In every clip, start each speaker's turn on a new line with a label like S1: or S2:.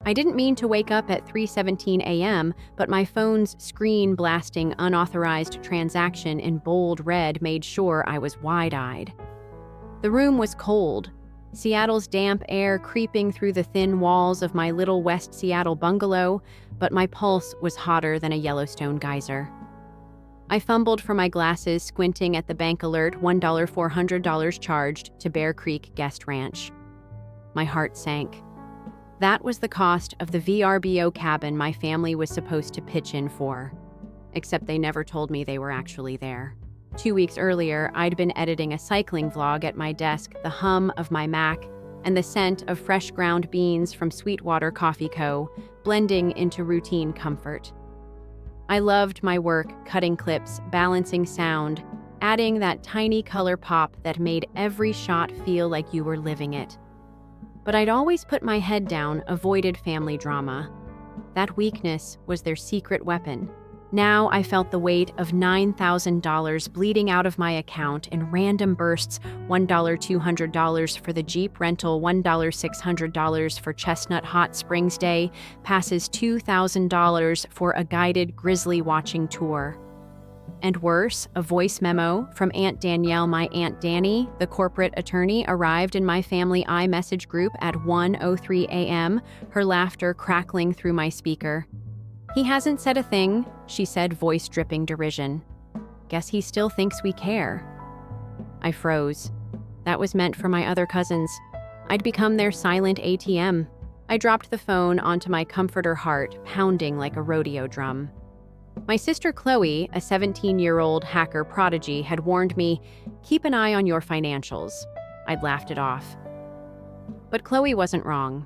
S1: I didn't mean to wake up at 3:17 a.m., but my phone's screen blasting unauthorized transaction in bold red made sure I was wide-eyed. The room was cold, Seattle's damp air creeping through the thin walls of my little West Seattle bungalow, but my pulse was hotter than a Yellowstone geyser. I fumbled for my glasses, squinting at the bank alert, $1,400 charged to Bear Creek Guest Ranch. My heart sank. That was the cost of the VRBO cabin my family was supposed to pitch in for. Except they never told me they were actually there. 2 weeks earlier, I'd been editing a cycling vlog at my desk, the hum of my Mac and the scent of fresh ground beans from Sweetwater Coffee Co. blending into routine comfort. I loved my work, cutting clips, balancing sound, adding that tiny color pop that made every shot feel like you were living it. But I'd always put my head down, avoided family drama. That weakness was their secret weapon. Now I felt the weight of $9,000 bleeding out of my account in random bursts, $1,200 for the Jeep rental, $1,600 for Chestnut Hot Springs Day, passes $2,000 for a guided grizzly watching tour. And worse, a voice memo from Aunt Danielle, my Aunt Danny, the corporate attorney, arrived in my family iMessage group at 1:03 a.m., her laughter crackling through my speaker. "He hasn't said a thing," she said, voice dripping derision. "Guess he still thinks we care." I froze. That was meant for my other cousins. I'd become their silent ATM. I dropped the phone onto my comforter heart, pounding like a rodeo drum. My sister Chloe, a 17-year-old hacker prodigy, had warned me, "Keep an eye on your financials." I'd laughed it off. But Chloe wasn't wrong.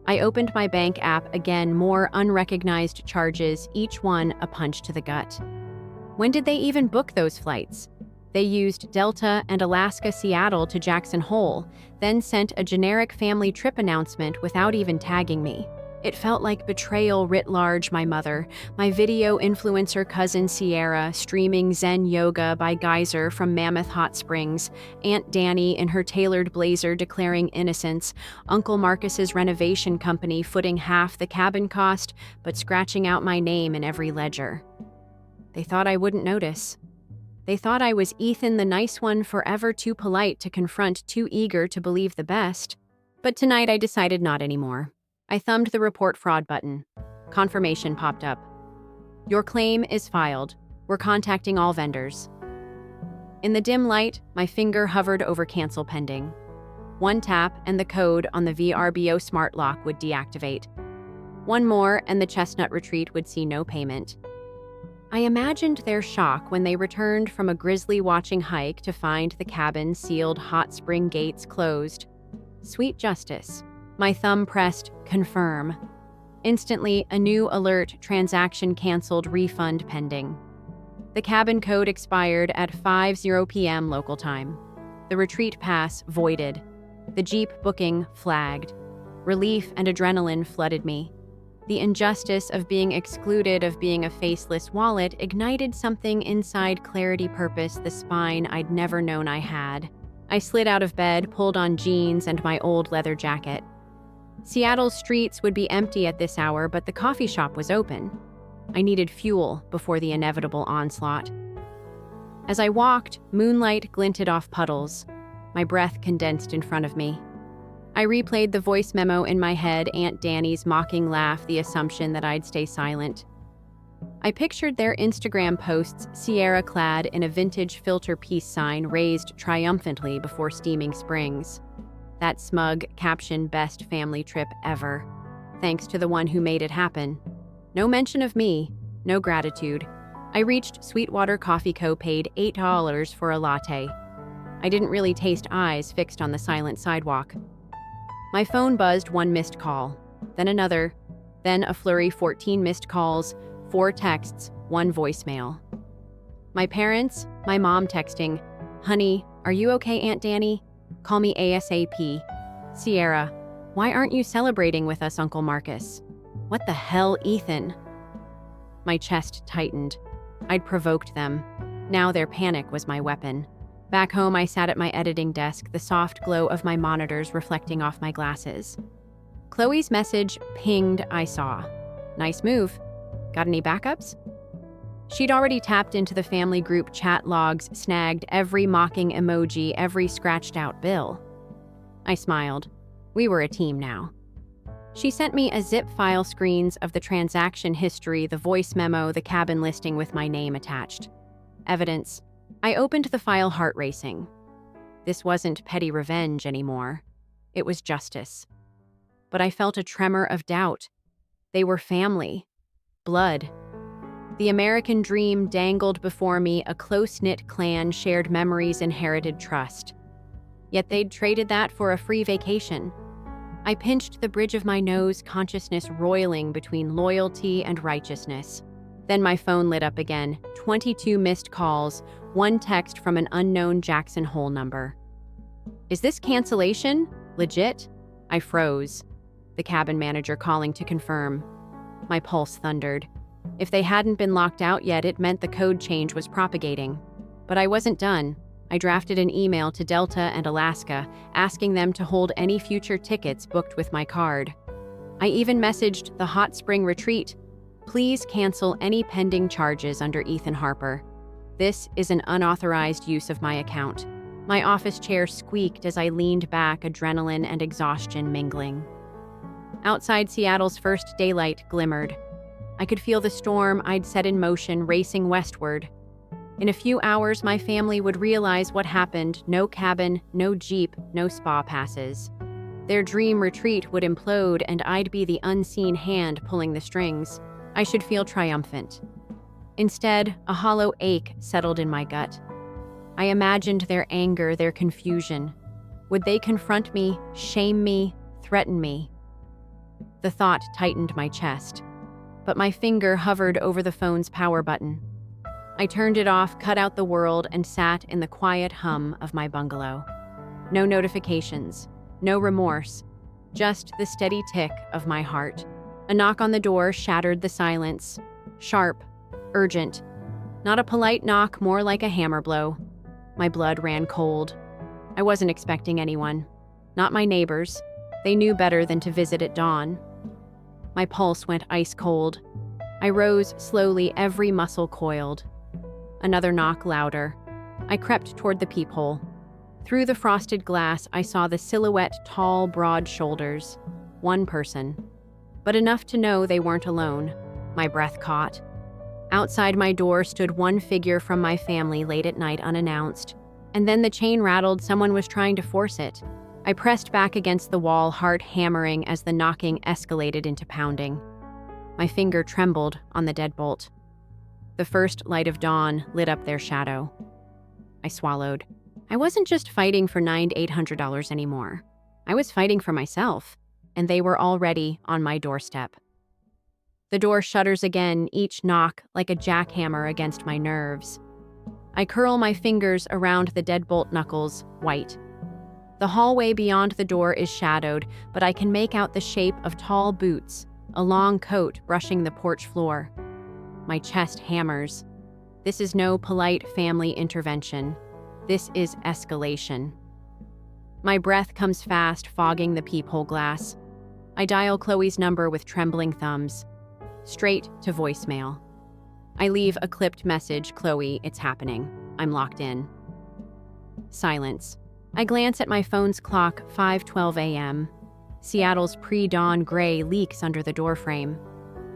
S1: I opened my bank app again, more unrecognized charges, each one a punch to the gut. When did they even book those flights? They used Delta and Alaska Seattle to Jackson Hole, then sent a generic family trip announcement without even tagging me. It felt like betrayal writ large. My mother, my video influencer cousin Sierra streaming Zen yoga by Geyser from Mammoth Hot Springs, Aunt Danny in her tailored blazer declaring innocence, Uncle Marcus's renovation company footing half the cabin cost but scratching out my name in every ledger. They thought I wouldn't notice. They thought I was Ethan the nice one, forever too polite to confront, too eager to believe the best. But tonight I decided not anymore. I thumbed the report fraud button. Confirmation popped up. "Your claim is filed. We're contacting all vendors." In the dim light, my finger hovered over cancel pending. One tap and the code on the VRBO smart lock would deactivate. One more and the Chestnut retreat would see no payment. I imagined their shock when they returned from a grizzly watching hike to find the cabin sealed, hot spring gates closed. Sweet justice. My thumb pressed confirm. Instantly, a new alert: transaction canceled, refund pending. The cabin code expired at 5:00 p.m. local time. The retreat pass voided. The Jeep booking flagged. Relief and adrenaline flooded me. The injustice of being excluded, of being a faceless wallet, ignited something inside clarity, purpose, the spine I'd never known I had. I slid out of bed, pulled on jeans and my old leather jacket. Seattle's streets would be empty at this hour, but the coffee shop was open. I needed fuel before the inevitable onslaught. As I walked, moonlight glinted off puddles. My breath condensed in front of me. I replayed the voice memo in my head, Aunt Danny's mocking laugh, the assumption that I'd stay silent. I pictured their Instagram posts, Sierra clad in a vintage filter peace sign raised triumphantly before steaming springs. That smug caption, "Best family trip ever. Thanks to the one who made it happen." No mention of me, no gratitude. I reached Sweetwater Coffee Co., paid $8 for a latte. I didn't really taste eyes fixed on the silent sidewalk. My phone buzzed, one missed call, then another, then a flurry, 14 missed calls, 4 texts, 1 voicemail. My parents, my mom texting, "Honey, are you okay, Aunt Danny? Call me ASAP. Sierra, why aren't you celebrating with us, Uncle Marcus? What the hell, Ethan?" My chest tightened. I'd provoked them. Now their panic was my weapon. Back home, I sat at my editing desk, the soft glow of my monitors reflecting off my glasses. Chloe's message pinged I saw. Nice move. Got any backups? She'd already tapped into the family group chat logs, snagged every mocking emoji, every scratched out bill. I smiled. We were a team now. She sent me a zip file screens of the transaction history, the voice memo, the cabin listing with my name attached. Evidence. I opened the file, heart racing. This wasn't petty revenge anymore. It was justice. But I felt a tremor of doubt. They were family. Blood. The American dream dangled before me, a close-knit clan, shared memories, inherited trust. Yet they'd traded that for a free vacation. I pinched the bridge of my nose, consciousness roiling between loyalty and righteousness. Then my phone lit up again, 22 missed calls, one text from an unknown Jackson Hole number. Is this cancellation? Legit? I froze. The cabin manager calling to confirm. My pulse thundered. If they hadn't been locked out yet, it meant the code change was propagating. But I wasn't done. I drafted an email to Delta and Alaska, asking them to hold any future tickets booked with my card. I even messaged the Hot Spring Retreat. Please cancel any pending charges under Ethan Harper. This is an unauthorized use of my account. My office chair squeaked as I leaned back, adrenaline and exhaustion mingling. Outside, Seattle's first daylight glimmered. I could feel the storm I'd set in motion racing westward. In a few hours, my family would realize what happened. No cabin, no jeep, no spa passes. Their dream retreat would implode, and I'd be the unseen hand pulling the strings. I should feel triumphant. Instead, a hollow ache settled in my gut. I imagined their anger, their confusion. Would they confront me, shame me, threaten me? The thought tightened my chest, but my finger hovered over the phone's power button. I turned it off, cut out the world, and sat in the quiet hum of my bungalow. No notifications, no remorse, just the steady tick of my heart. A knock on the door shattered the silence. Sharp, urgent. Not a polite knock, more like a hammer blow. My blood ran cold. I wasn't expecting anyone. Not my neighbors. They knew better than to visit at dawn. My pulse went ice cold. I rose slowly, every muscle coiled. Another knock, louder. I crept toward the peephole. Through the frosted glass, I saw the silhouette, tall, broad shoulders. One person. But enough to know they weren't alone. My breath caught. Outside my door stood one figure from my family late at night, unannounced. And then the chain rattled. Someone was trying to force it. I pressed back against the wall, heart hammering as the knocking escalated into pounding. My finger trembled on the deadbolt. The first light of dawn lit up their shadow. I swallowed. I wasn't just fighting for $800 anymore. I was fighting for myself, and they were already on my doorstep. The door shutters again, each knock like a jackhammer against my nerves. I curl my fingers around the deadbolt knuckles, white. The hallway beyond the door is shadowed, but I can make out the shape of tall boots, a long coat brushing the porch floor. My chest hammers. This is no polite family intervention. This is escalation. My breath comes fast, fogging the peephole glass. I dial Chloe's number with trembling thumbs. Straight to voicemail. I leave a clipped message. Chloe, it's happening. I'm locked in. Silence. I glance at my phone's clock, 5:12 a.m. Seattle's pre-dawn gray leaks under the doorframe.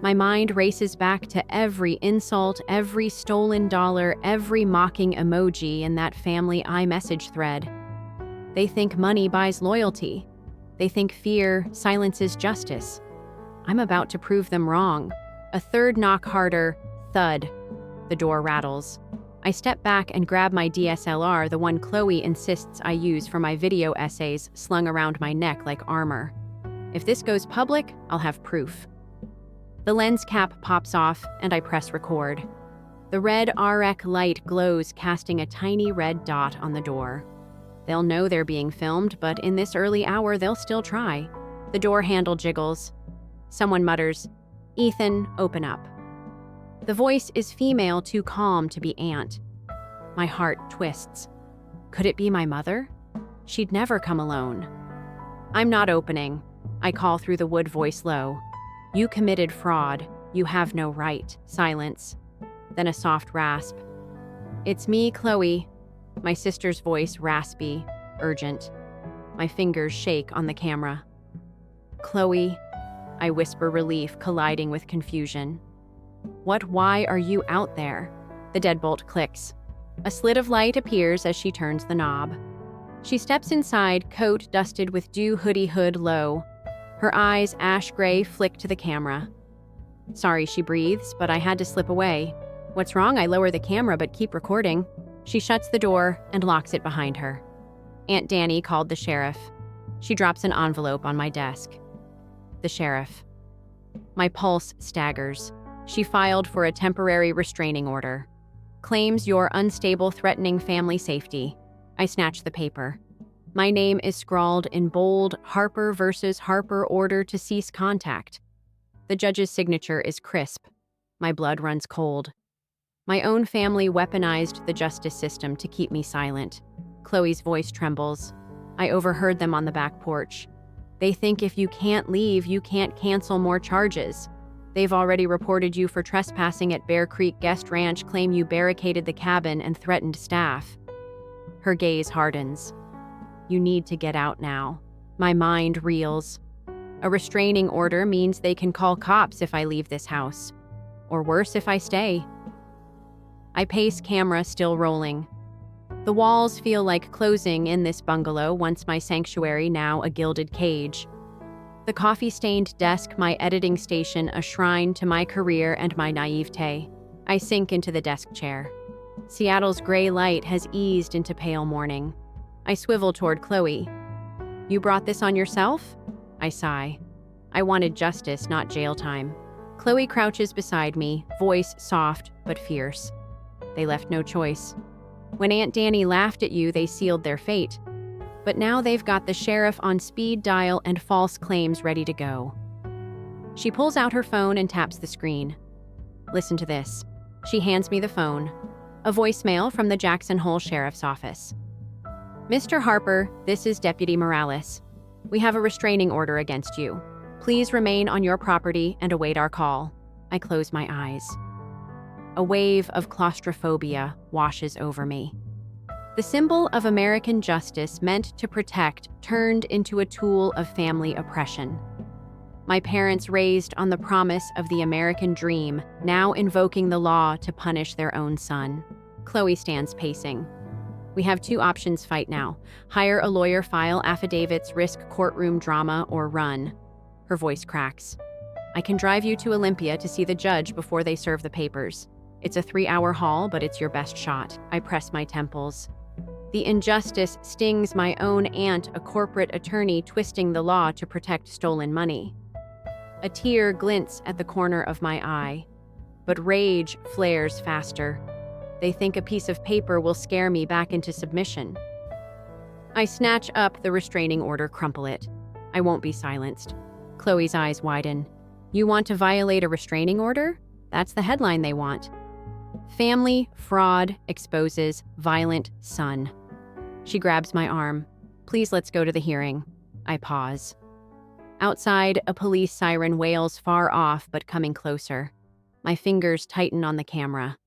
S1: My mind races back to every insult, every stolen dollar, every mocking emoji in that family iMessage thread. They think money buys loyalty. They think fear silences justice. I'm about to prove them wrong. A third knock, harder, thud. The door rattles. I step back and grab my DSLR, the one Chloe insists I use for my video essays, slung around my neck like armor. If this goes public, I'll have proof. The lens cap pops off, and I press record. The red RX light glows, casting a tiny red dot on the door. They'll know they're being filmed, but in this early hour, they'll still try. The door handle jiggles. Someone mutters, "Ethan, open up." The voice is female, too calm to be aunt. My heart twists. Could it be my mother? She'd never come alone. I'm not opening. I call through the wood voice low. You committed fraud. You have no right. Silence. Then a soft rasp. It's me, Chloe. My sister's voice raspy, urgent. My fingers shake on the camera. Chloe, I whisper, relief colliding with confusion. Why are you out there? The deadbolt clicks. A slit of light appears as she turns the knob. She steps inside, coat dusted with dew, hoodie hood low. Her eyes, ash gray, flick to the camera. Sorry, she breathes, but I had to slip away. What's wrong? I lower the camera but keep recording. She shuts the door and locks it behind her. Aunt Danny called the sheriff. She drops an envelope on my desk. The sheriff. My pulse staggers. She filed for a temporary restraining order. Claims your unstable, threatening family safety. I snatch the paper. My name is scrawled in bold, Harper versus Harper, order to cease contact. The judge's signature is crisp. My blood runs cold. My own family weaponized the justice system to keep me silent. Chloe's voice trembles. I overheard them on the back porch. They think if you can't leave, you can't cancel more charges. They've already reported you for trespassing at Bear Creek Guest Ranch, claim you barricaded the cabin and threatened staff. Her gaze hardens. You need to get out now. My mind reels. A restraining order means they can call cops if I leave this house. Or worse, if I stay. I pace, camera still rolling. The walls feel like closing in this bungalow, once my sanctuary, now a gilded cage. The coffee-stained desk, my editing station, a shrine to my career and my naivete. I sink into the desk chair. Seattle's gray light has eased into pale morning. I swivel toward Chloe. You brought this on yourself? I sigh. I wanted justice, not jail time. Chloe crouches beside me, voice soft but fierce. They left no choice. When Aunt Danny laughed at you, they sealed their fate. But now they've got the sheriff on speed dial and false claims ready to go. She pulls out her phone and taps the screen. Listen to this. She hands me the phone. A voicemail from the Jackson Hole Sheriff's Office. Mr. Harper, this is Deputy Morales. We have a restraining order against you. Please remain on your property and await our call. I close my eyes. A wave of claustrophobia washes over me. The symbol of American justice meant to protect turned into a tool of family oppression. My parents raised on the promise of the American dream, now invoking the law to punish their own son. Chloe stands pacing. We have two options, fight now. Hire a lawyer, file affidavits, risk courtroom drama, or run. Her voice cracks. I can drive you to Olympia to see the judge before they serve the papers. It's a 3-hour haul, but it's your best shot. I press my temples. The injustice stings my own aunt, a corporate attorney twisting the law to protect stolen money. A tear glints at the corner of my eye, but rage flares faster. They think a piece of paper will scare me back into submission. I snatch up the restraining order, crumple it. I won't be silenced. Chloe's eyes widen. You want to violate a restraining order? That's the headline they want. Family fraud exposes violent son. She grabs my arm. Please, let's go to the hearing. I pause. Outside, a police siren wails, far off but coming closer. My fingers tighten on the camera.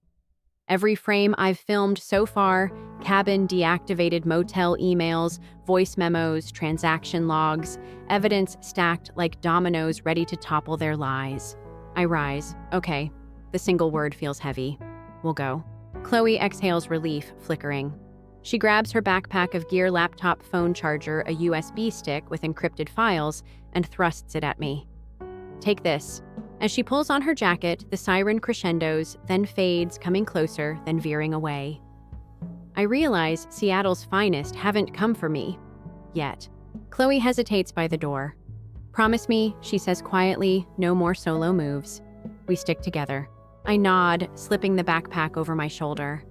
S1: Every frame I've filmed so far, cabin deactivated motel emails, voice memos, transaction logs, evidence stacked like dominoes ready to topple their lies. I rise. Okay. The single word feels heavy. We'll go. Chloe exhales relief, flickering. She grabs her backpack of gear, laptop, phone charger, a USB stick with encrypted files, and thrusts it at me. Take this. As she pulls on her jacket, the siren crescendos, then fades, coming closer, then veering away. I realize Seattle's finest haven't come for me. Yet. Chloe hesitates by the door. Promise me, she says quietly, no more solo moves. We stick together. I nod, slipping the backpack over my shoulder.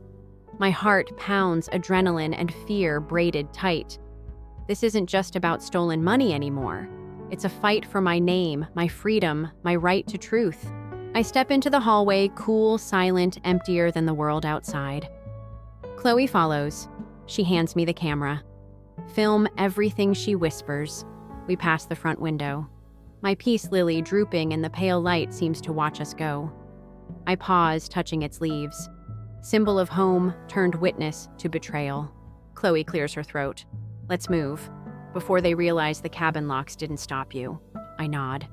S1: My heart pounds, adrenaline and fear braided tight. This isn't just about stolen money anymore. It's a fight for my name, my freedom, my right to truth. I step into the hallway, cool, silent, emptier than the world outside. Chloe follows. She hands me the camera. Film everything she whispers. We pass the front window. My peace lily drooping in the pale light seems to watch us go. I pause, touching its leaves. Symbol of home turned witness to betrayal. Chloe clears her throat. Let's move. Before they realize the cabin locks didn't stop you. I nod.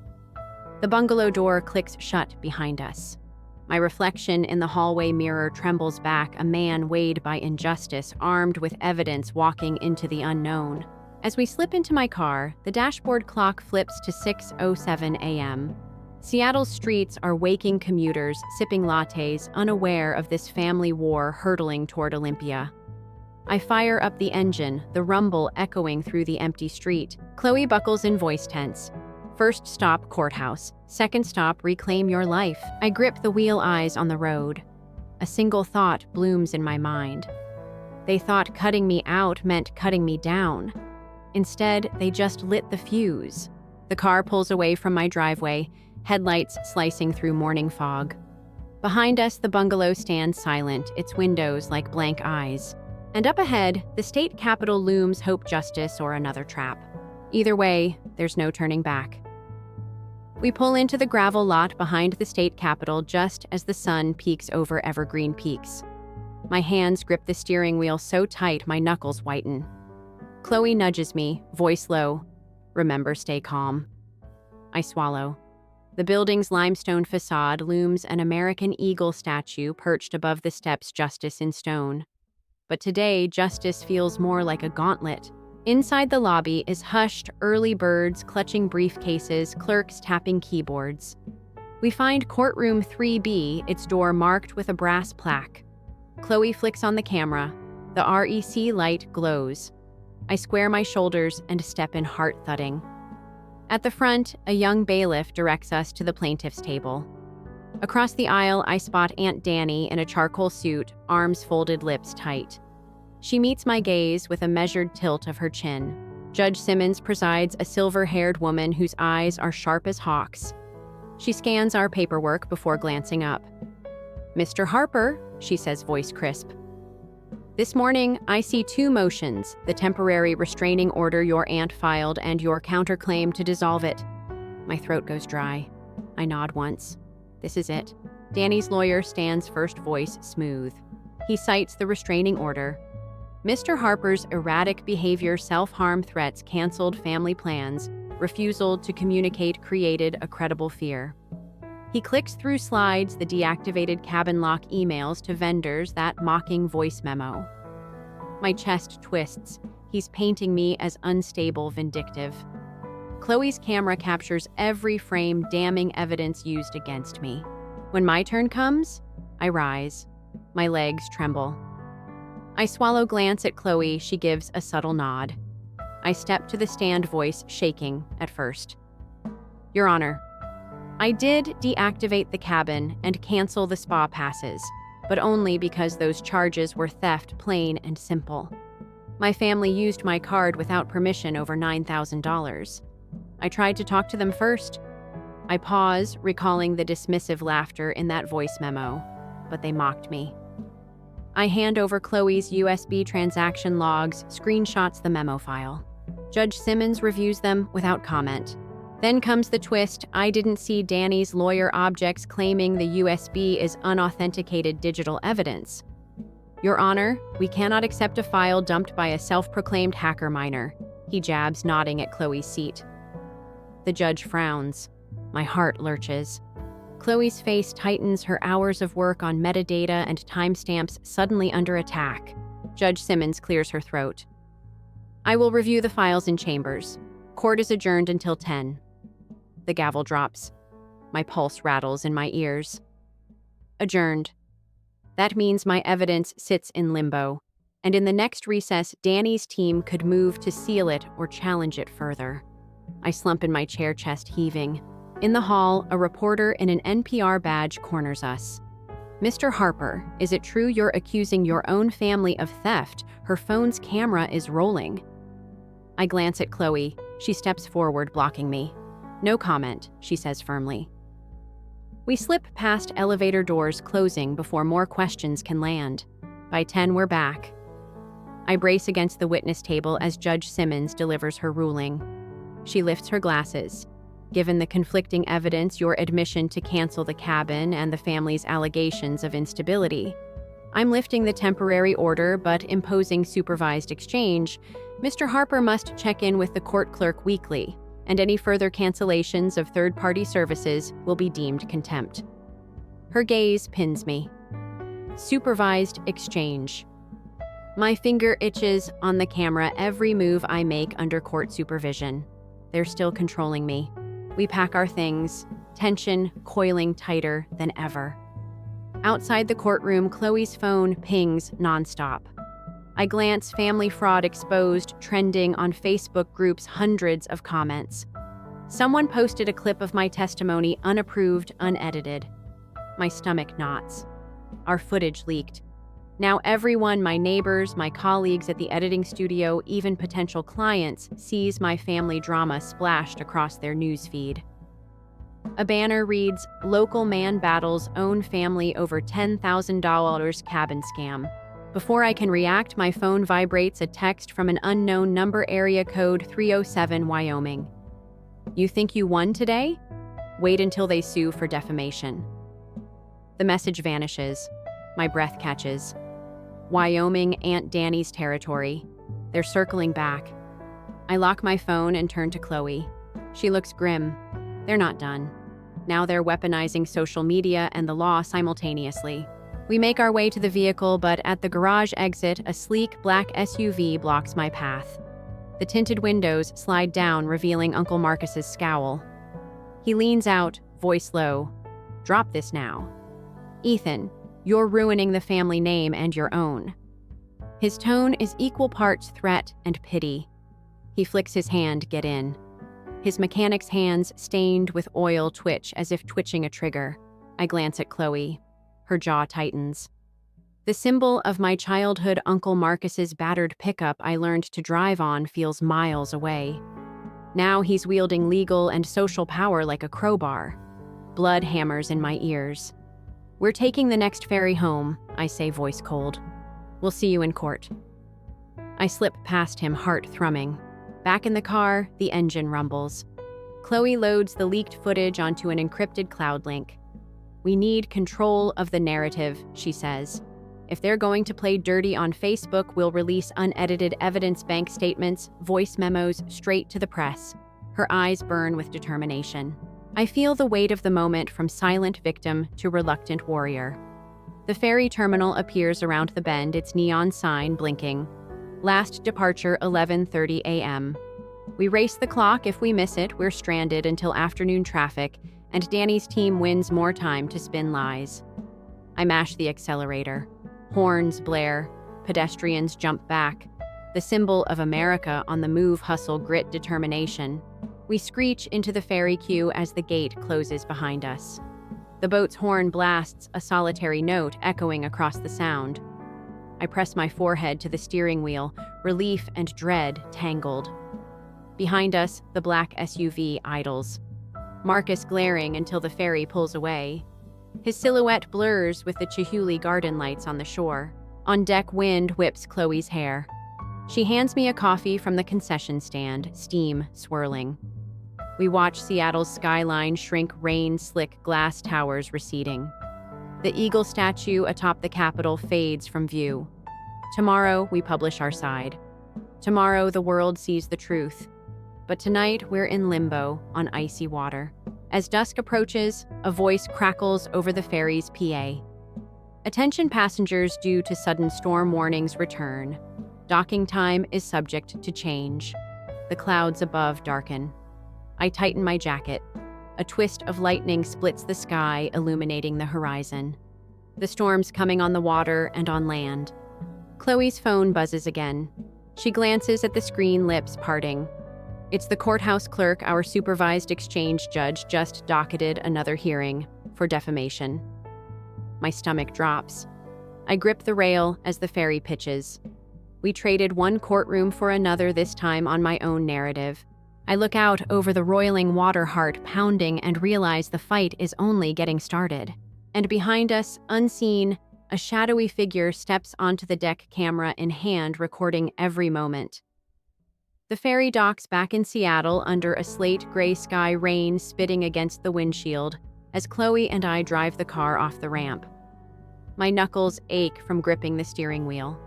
S1: The bungalow door clicks shut behind us. My reflection in the hallway mirror trembles back, a man weighed by injustice, armed with evidence, walking into the unknown. As we slip into my car, the dashboard clock flips to 6:07 a.m. Seattle's streets are waking commuters, sipping lattes, unaware of this family war hurtling toward Olympia. I fire up the engine, the rumble echoing through the empty street. Chloe buckles in voice tense. First stop, courthouse. Second stop, reclaim your life. I grip the wheel, eyes on the road. A single thought blooms in my mind. They thought cutting me out meant cutting me down. Instead, they just lit the fuse. The car pulls away from my driveway, headlights slicing through morning fog. Behind us, the bungalow stands silent, its windows like blank eyes. And up ahead, the state capitol looms, hope, justice, or another trap. Either way, there's no turning back. We pull into the gravel lot behind the state capitol just as the sun peeks over evergreen peaks. My hands grip the steering wheel so tight my knuckles whiten. Chloe nudges me, voice low. Remember, stay calm. I swallow. The building's limestone facade looms an American eagle statue perched above the steps, justice in stone. But today, justice feels more like a gauntlet. Inside the lobby is hushed, early birds clutching briefcases, clerks tapping keyboards. We find courtroom 3B, its door marked with a brass plaque. Chloe flicks on the camera. The REC light glows. I square my shoulders and step in, heart thudding. At the front, a young bailiff directs us to the plaintiff's table. Across the aisle, I spot Aunt Danny in a charcoal suit, arms folded, lips tight. She meets my gaze with a measured tilt of her chin. Judge Simmons presides, a silver-haired woman whose eyes are sharp as hawks. She scans our paperwork before glancing up. "Mr. Harper," she says, voice crisp. "This morning, I see 2 motions, the temporary restraining order your aunt filed and your counterclaim to dissolve it." My throat goes dry. I nod once. This is it. Danny's lawyer stands first, voice smooth. He cites the restraining order. Mr. Harper's erratic behavior, self-harm threats, canceled family plans, refusal to communicate created a credible fear. He clicks through slides, the deactivated cabin lock emails to vendors, that mocking voice memo. My chest twists. He's painting me as unstable, vindictive. Chloe's camera captures every frame, damning evidence used against me. When my turn comes, I rise. My legs tremble. I swallow, glance at Chloe. She gives a subtle nod. I step to the stand, voice shaking at first. "Your Honor, I did deactivate the cabin and cancel the spa passes, but only because those charges were theft, plain and simple. My family used my card without permission, over $9,000. I tried to talk to them first." I pause, recalling the dismissive laughter in that voice memo, but they mocked me. I hand over Chloe's USB transaction logs, screenshots the memo file. Judge Simmons reviews them without comment. Then comes the twist. I didn't see Danny's lawyer objects claiming the USB is unauthenticated digital evidence. "Your Honor, we cannot accept a file dumped by a self-proclaimed hacker minor," he jabs, nodding at Chloe's seat. The judge frowns. My heart lurches. Chloe's face tightens, her hours of work on metadata and timestamps suddenly under attack. Judge Simmons clears her throat. "I will review the files in chambers. Court is adjourned until 10. The gavel drops. My pulse rattles in my ears. Adjourned. That means my evidence sits in limbo, and in the next recess, Danny's team could move to seal it or challenge it further. I slump in my chair, chest heaving. In the hall, a reporter in an NPR badge corners us. "Mr. Harper, is it true you're accusing your own family of theft? Her phone's camera is rolling." I glance at Chloe. She steps forward, blocking me. "No comment," she says firmly. We slip past elevator doors closing before more questions can land. By 10, we're back. I brace against the witness table as Judge Simmons delivers her ruling. She lifts her glasses. Given the conflicting evidence, your admission to cancel the cabin and the family's allegations of instability, I'm lifting the temporary order but imposing supervised exchange. Mr. Harper must check in with the court clerk weekly, and any further cancellations of third-party services will be deemed contempt. Her gaze pins me. Supervised exchange. My finger itches on the camera every move I make under court supervision. They're still controlling me. We pack our things, tension coiling tighter than ever. Outside the courtroom, Chloe's phone pings nonstop. I glance, family fraud exposed, trending on Facebook groups, hundreds of comments. Someone posted a clip of my testimony, unapproved, unedited. My stomach knots. Our footage leaked. Now everyone, my neighbors, my colleagues at the editing studio, even potential clients, sees my family drama splashed across their newsfeed. A banner reads, "Local man battles own family over $10,000 cabin scam." Before I can react, my phone vibrates a text from an unknown number, area code 307 Wyoming. "You think you won today? Wait until they sue for defamation." The message vanishes. My breath catches. Wyoming, Aunt Danny's territory. They're circling back. I lock my phone and turn to Chloe. She looks grim. They're not done. Now they're weaponizing social media and the law simultaneously. We make our way to the vehicle, but at the garage exit, a sleek black SUV blocks my path. The tinted windows slide down, revealing Uncle Marcus's scowl. He leans out, voice low. "Drop this now. Ethan, you're ruining the family name and your own." His tone is equal parts threat and pity. He flicks his hand, "Get in." His mechanic's hands, stained with oil, twitch as if twitching a trigger. I glance at Chloe. Her jaw tightens. The symbol of my childhood, Uncle Marcus's battered pickup I learned to drive on, feels miles away. Now he's wielding legal and social power like a crowbar. Blood hammers in my ears. "We're taking the next ferry home," I say, voice cold. "We'll see you in court." I slip past him, heart thrumming. Back in the car, the engine rumbles. Chloe loads the leaked footage onto an encrypted cloud link. "We need control of the narrative," she says. "If they're going to play dirty on Facebook, we'll release unedited evidence, bank statements, voice memos, straight to the press." Her eyes burn with determination. I feel the weight of the moment, from silent victim to reluctant warrior. The ferry terminal appears around the bend, its neon sign blinking. Last departure, 11:30 a.m. We race the clock. If we miss it, we're stranded until afternoon traffic, and Danny's team wins more time to spin lies. I mash the accelerator. Horns blare. Pedestrians jump back. The symbol of America on the move, hustle, grit, determination. We screech into the ferry queue as the gate closes behind us. The boat's horn blasts a solitary note, echoing across the sound. I press my forehead to the steering wheel, relief and dread tangled. Behind us, the black SUV idles. Marcus glaring until the ferry pulls away. His silhouette blurs with the Chihuly garden lights on the shore. On deck, wind whips Chloe's hair. She hands me a coffee from the concession stand, steam swirling. We watch Seattle's skyline shrink, rain-slick glass towers receding. The eagle statue atop the Capitol fades from view. Tomorrow, we publish our side. Tomorrow, the world sees the truth. But tonight, we're in limbo on icy water. As dusk approaches, a voice crackles over the ferry's PA. "Attention passengers, due to sudden storm warnings, return. Docking time is subject to change." The clouds above darken. I tighten my jacket. A twist of lightning splits the sky, illuminating the horizon. The storm's coming on the water and on land. Chloe's phone buzzes again. She glances at the screen, lips parting. It's the courthouse clerk. Our supervised exchange judge just docketed another hearing for defamation. My stomach drops. I grip the rail as the ferry pitches. We traded one courtroom for another, this time on my own narrative. I look out over the roiling water, heart pounding, and realize the fight is only getting started. And behind us, unseen, a shadowy figure steps onto the deck, camera in hand, recording every moment. The ferry docks back in Seattle under a slate gray sky, rain spitting against the windshield as Chloe and I drive the car off the ramp. My knuckles ache from gripping the steering wheel.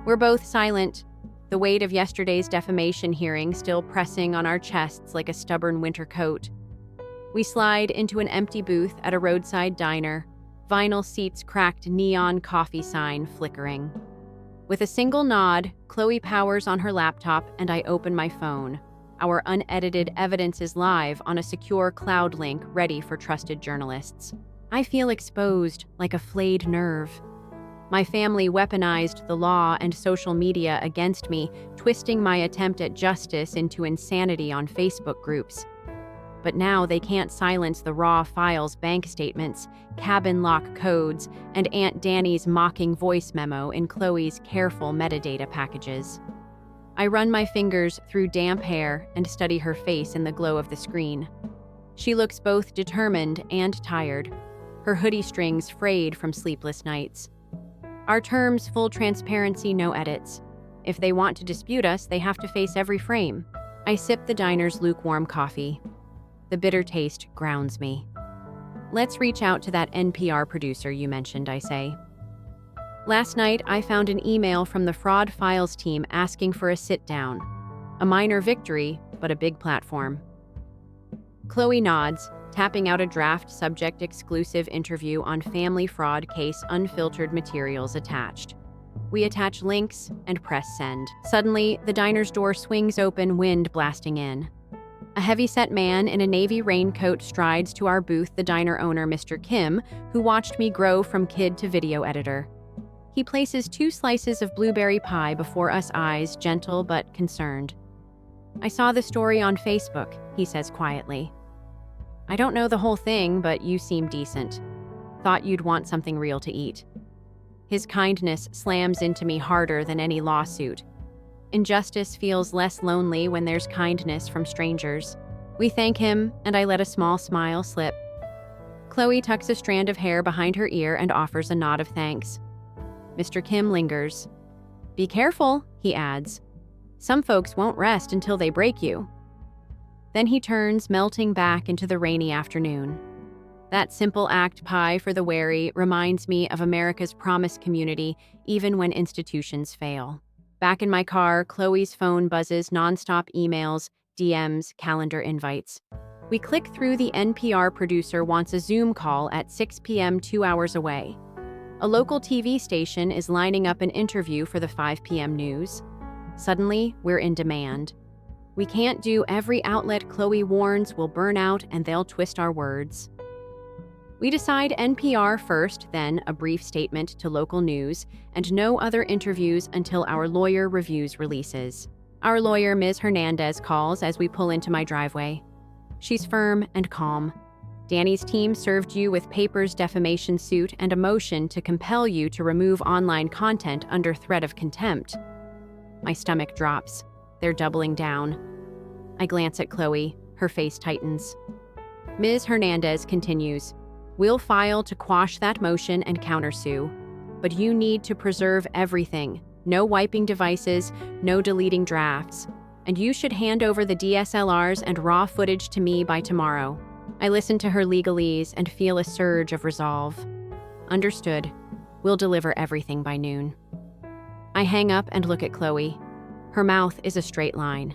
S1: We're both silent, the weight of yesterday's defamation hearing still pressing on our chests like a stubborn winter coat. We slide into an empty booth at a roadside diner, vinyl seats, cracked neon coffee sign flickering. With a single nod, Chloe powers on her laptop and I open my phone. Our unedited evidence is live on a secure cloud link ready for trusted journalists. I feel exposed like a flayed nerve. My family weaponized the law and social media against me, twisting my attempt at justice into insanity on Facebook groups. But now they can't silence the raw files, bank statements, cabin lock codes, and Aunt Danny's mocking voice memo in Chloe's careful metadata packages. I run my fingers through damp hair and study her face in the glow of the screen. She looks both determined and tired, her hoodie strings frayed from sleepless nights. Our terms: full transparency, no edits. If they want to dispute us, they have to face every frame. I sip the diner's lukewarm coffee. The bitter taste grounds me. Let's reach out to that NPR producer you mentioned, I say. Last night, I found an email from the fraud files team asking for a sit-down. A minor victory, but a big platform. Chloe nods, tapping out a draft subject exclusive interview on family fraud case, unfiltered materials attached. We attach links and press send. Suddenly, the diner's door swings open, wind blasting in. A heavy-set man in a navy raincoat strides to our booth, the diner owner, Mr. Kim, who watched me grow from kid to video editor. He places 2 slices of blueberry pie before us, eyes gentle but concerned. I saw the story on Facebook, he says quietly. I don't know the whole thing, but you seem decent. Thought you'd want something real to eat. His kindness slams into me harder than any lawsuit. Injustice feels less lonely when there's kindness from strangers. We thank him, and I let a small smile slip. Chloe tucks a strand of hair behind her ear and offers a nod of thanks. Mr. Kim lingers. Be careful, he adds. Some folks won't rest until they break you. Then he turns, melting back into the rainy afternoon. That simple act, pie for the wary, reminds me of America's promise community, even when institutions fail. Back in my car, Chloe's phone buzzes, nonstop emails, DMs, calendar invites. We click through. The NPR producer wants a Zoom call at 6 p.m. 2 hours away. A local TV station is lining up an interview for the 5 p.m. news. Suddenly, we're in demand. We can't do every outlet. Chloe warns we'll burn out and they'll twist our words. We decide NPR first, then a brief statement to local news, and no other interviews until our lawyer reviews releases. Our lawyer, Ms. Hernandez, calls as we pull into my driveway. She's firm and calm. Danny's team served you with papers, defamation suit, and a motion to compel you to remove online content under threat of contempt. My stomach drops. They're doubling down. I glance at Chloe. Her face tightens. Ms. Hernandez continues. We'll file to quash that motion and countersue. But you need to preserve everything. No wiping devices, no deleting drafts. And you should hand over the DSLRs and raw footage to me by tomorrow. I listen to her legalese and feel a surge of resolve. Understood. We'll deliver everything by noon. I hang up and look at Chloe. Her mouth is a straight line.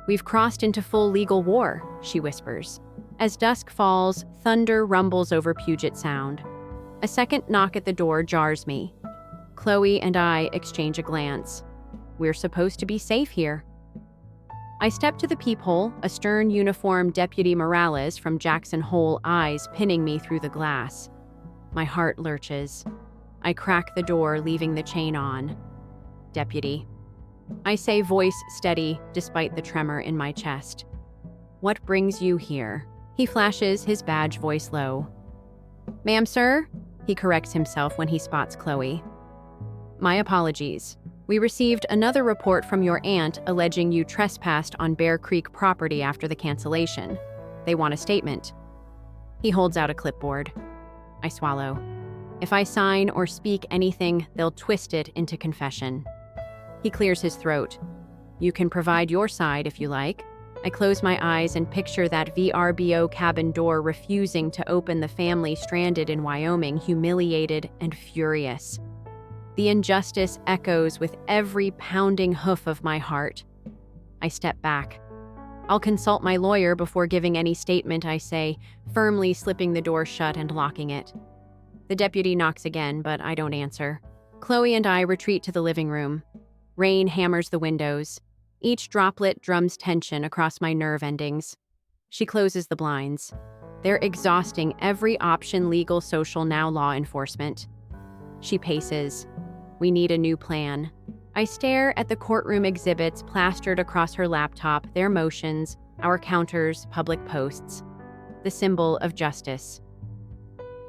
S1: We've crossed into full legal war, she whispers. As dusk falls, thunder rumbles over Puget Sound. A second knock at the door jars me. Chloe and I exchange a glance. We're supposed to be safe here. I step to the peephole, a stern uniformed Deputy Morales from Jackson Hole, eyes pinning me through the glass. My heart lurches. I crack the door, leaving the chain on. Deputy. I say, voice steady despite the tremor in my chest. What brings you here? He flashes, his badge voice low. Ma'am, sir? He corrects himself when he spots Chloe. My apologies. We received another report from your aunt alleging you trespassed on Bear Creek property after the cancellation. They want a statement. He holds out a clipboard. I swallow. If I sign or speak anything, they'll twist it into confession. He clears his throat. You can provide your side if you like. I close my eyes and picture that VRBO cabin door refusing to open, the family stranded in Wyoming, humiliated and furious. The injustice echoes with every pounding hoof of my heart. I step back. I'll consult my lawyer before giving any statement, I say, firmly slipping the door shut and locking it. The deputy knocks again, but I don't answer. Chloe and I retreat to the living room. Rain hammers the windows. Each droplet drums tension across my nerve endings. She closes the blinds. They're exhausting every option: legal, social, now law enforcement. She paces. We need a new plan. I stare at the courtroom exhibits plastered across her laptop, their motions, our counters, public posts. The symbol of justice.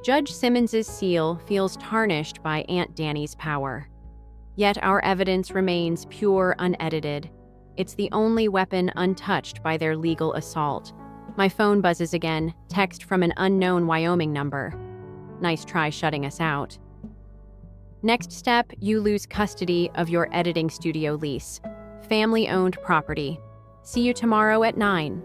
S1: Judge Simmons's seal feels tarnished by Aunt Danny's power. Yet our evidence remains pure, unedited. It's the only weapon untouched by their legal assault. My phone buzzes again, text from an unknown Wyoming number. Nice try shutting us out. Next step, you lose custody of your editing studio lease. Family-owned property. See you tomorrow at 9.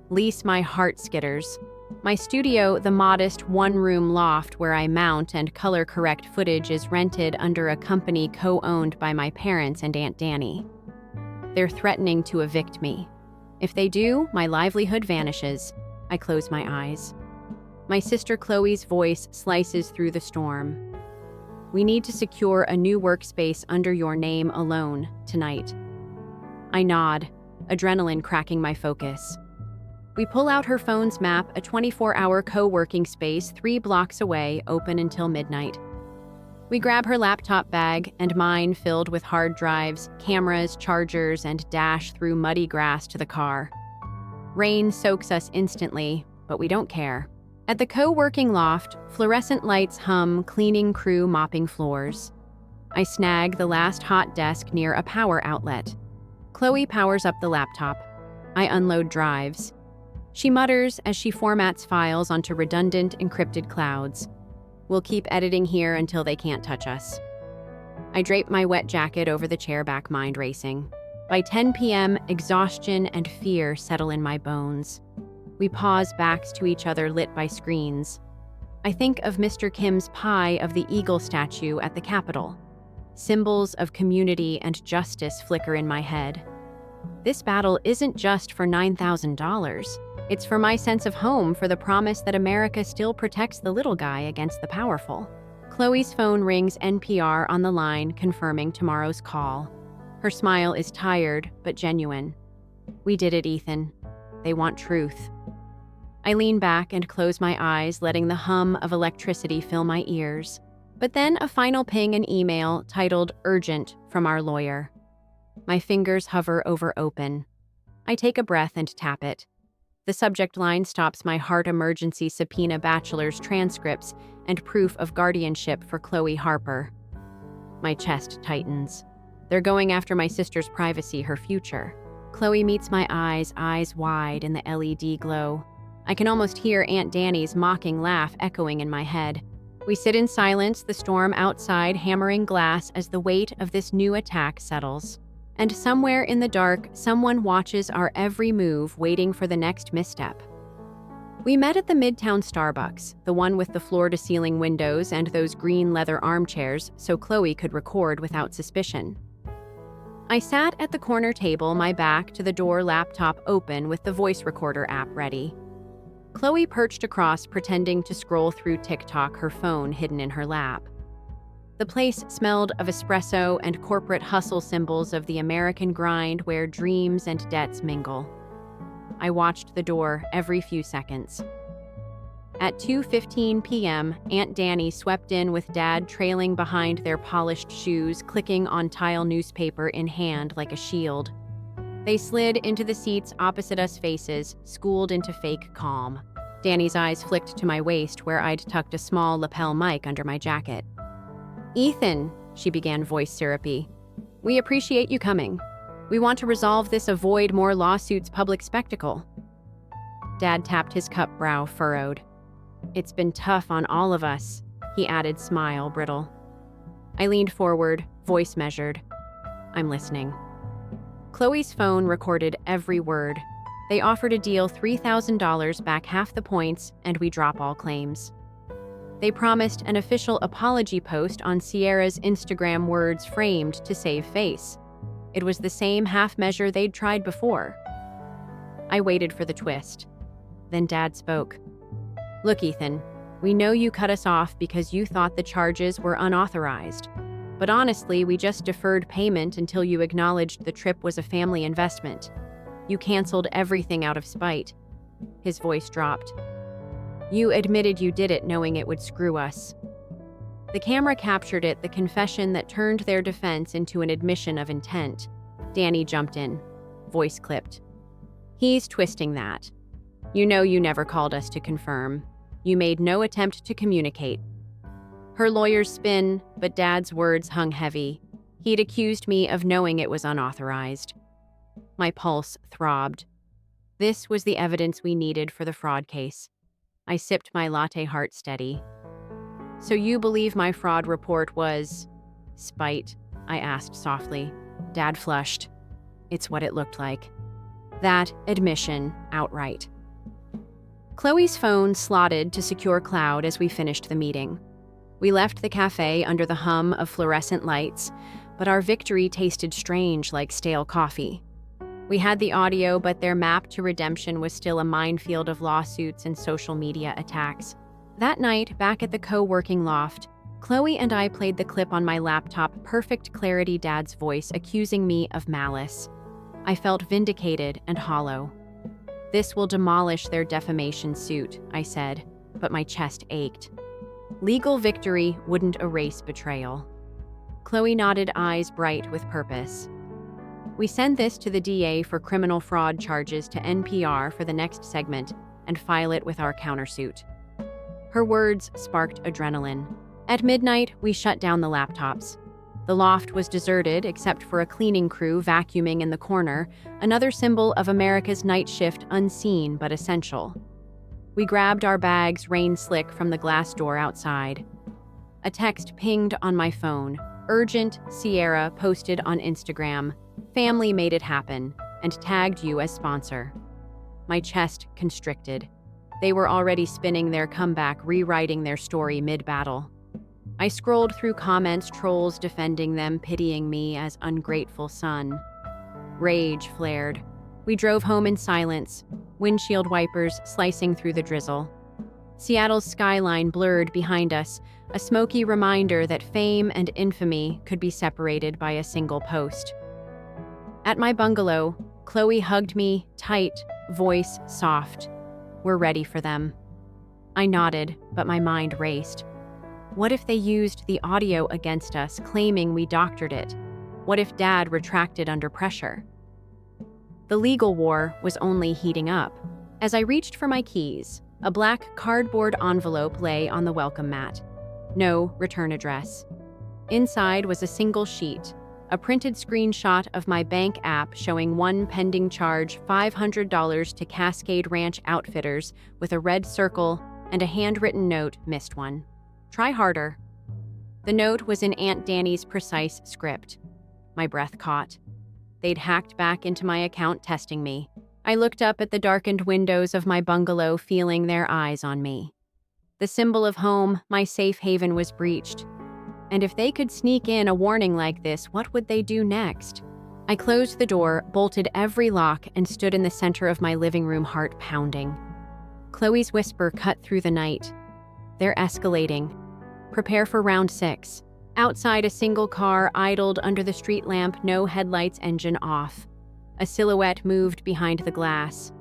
S1: Lease, my heart skitters. My studio, the modest one-room loft where I mount and color-correct footage, is rented under a company co-owned by my parents and Aunt Danny. They're threatening to evict me. If they do, my livelihood vanishes. I close my eyes. My sister Chloe's voice slices through the storm. We need to secure a new workspace under your name alone tonight. I nod, adrenaline cracking my focus. We pull out her phone's map, a 24-hour co-working space 3 blocks away, open until midnight. We grab her laptop bag and mine, filled with hard drives, cameras, chargers, and dash through muddy grass to the car. Rain soaks us instantly, but we don't care. At the co-working loft, fluorescent lights hum, cleaning crew mopping floors. I snag the last hot desk near a power outlet. Chloe powers up the laptop. I unload drives. She mutters as she formats files onto redundant, encrypted clouds. We'll keep editing here until they can't touch us. I drape my wet jacket over the chair back, mind racing. By 10 p.m., exhaustion and fear settle in my bones. We pause, backs to each other, lit by screens. I think of Mr. Kim's pie of the eagle statue at the Capitol. Symbols of community and justice flicker in my head. This battle isn't just for $9,000. It's for my sense of home, for the promise that America still protects the little guy against the powerful. Chloe's phone rings, NPR on the line, confirming tomorrow's call. Her smile is tired, but genuine. We did it, Ethan. They want truth. I lean back and close my eyes, letting the hum of electricity fill my ears. But then a final ping, an email titled Urgent from our lawyer. My fingers hover over open. I take a breath and tap it. The subject line stops my heart: emergency subpoena, bachelor's transcripts, and proof of guardianship for Chloe Harper. My chest tightens. They're going after my sister's privacy, her future. Chloe meets my eyes wide in the LED glow. I can almost hear Aunt Danny's mocking laugh echoing in my head. We sit in silence, the storm outside hammering glass as the weight of this new attack settles. And somewhere in the dark, someone watches our every move, waiting for the next misstep. We met at the Midtown Starbucks, the one with the floor-to-ceiling windows and those green leather armchairs, so Chloe could record without suspicion. I sat at the corner table, my back to the door, laptop open with the voice recorder app ready. Chloe perched across, pretending to scroll through TikTok, her phone hidden in her lap. The place smelled of espresso and corporate hustle, symbols of the American grind where dreams and debts mingle. I watched the door every few seconds. At 2:15 p.m., Aunt Danny swept in with Dad trailing behind their polished shoes, clicking on tile, newspaper in hand like a shield. They slid into the seats opposite us, faces schooled into fake calm. Danny's eyes flicked to my waist, where I'd tucked a small lapel mic under my jacket. "Ethan," she began, voice syrupy, "we appreciate you coming. We want to resolve this, avoid more lawsuits, public spectacle." Dad tapped his cup, brow furrowed. "It's been tough on all of us," he added, smile brittle. I leaned forward, voice measured. "I'm listening." Chloe's phone recorded every word. They offered a deal $3,000 back half the points, and we drop all claims. They promised an official apology post on Sierra's Instagram, words framed to save face. It was the same half measure they'd tried before. I waited for the twist. Then Dad spoke. "Look, Ethan, we know you cut us off because you thought the charges were unauthorized. But honestly, we just deferred payment until you acknowledged the trip was a family investment. You canceled everything out of spite." His voice dropped. "You admitted you did it knowing it would screw us." The camera captured it, the confession that turned their defense into an admission of intent. Danny jumped in. Voice clipped. "He's twisting that. You know you never called us to confirm. You made no attempt to communicate." Her lawyers spin, but Dad's words hung heavy. He'd accused me of knowing it was unauthorized. My pulse throbbed. This was the evidence we needed for the fraud case. I sipped my latte, heart steady. "So you believe my fraud report was spite?" I asked softly. Dad flushed. "It's what it looked like." That admission outright. Chloe's phone slotted to secure cloud as we finished the meeting. We left the cafe under the hum of fluorescent lights, but our victory tasted strange, like stale coffee. We had the audio, but their map to redemption was still a minefield of lawsuits and social media attacks. That night, back at the co-working loft, Chloe and I played the clip on my laptop, perfect clarity, Dad's voice accusing me of malice. I felt vindicated and hollow. "This will demolish their defamation suit," I said, but my chest ached. Legal victory wouldn't erase betrayal. Chloe nodded, eyes bright with purpose. "We send this to the DA for criminal fraud charges to NPR for the next segment and file it with our countersuit." Her words sparked adrenaline. At midnight, we shut down the laptops. The loft was deserted except for a cleaning crew vacuuming in the corner, another symbol of America's night shift, unseen but essential. We grabbed our bags, rain slick from the glass door outside. A text pinged on my phone. "Urgent, Sierra posted on Instagram. Family made it happen, and tagged you as sponsor." My chest constricted. They were already spinning their comeback, rewriting their story mid-battle. I scrolled through comments, trolls defending them, pitying me as ungrateful son. Rage flared. We drove home in silence, windshield wipers slicing through the drizzle. Seattle's skyline blurred behind us, a smoky reminder that fame and infamy could be separated by a single post. At my bungalow, Chloe hugged me tight, voice soft. "We're ready for them." I nodded, but my mind raced. What if they used the audio against us, claiming we doctored it? What if Dad retracted under pressure? The legal war was only heating up. As I reached for my keys, a black cardboard envelope lay on the welcome mat. No return address. Inside was a single sheet, a printed screenshot of my bank app showing one pending charge, $500 to Cascade Ranch Outfitters, with a red circle and a handwritten note, "Missed one. Try harder." The note was in Aunt Danny's precise script. My breath caught. They'd hacked back into my account, testing me. I looked up at the darkened windows of my bungalow, feeling their eyes on me. The symbol of home, my safe haven, was breached. And if they could sneak in a warning like this, what would they do next? I closed the door, bolted every lock, and stood in the center of my living room, heart pounding. Chloe's whisper cut through the night. "They're escalating. Prepare for round 6. Outside, a single car idled under the street lamp, no headlights, engine off. A silhouette moved behind the glass.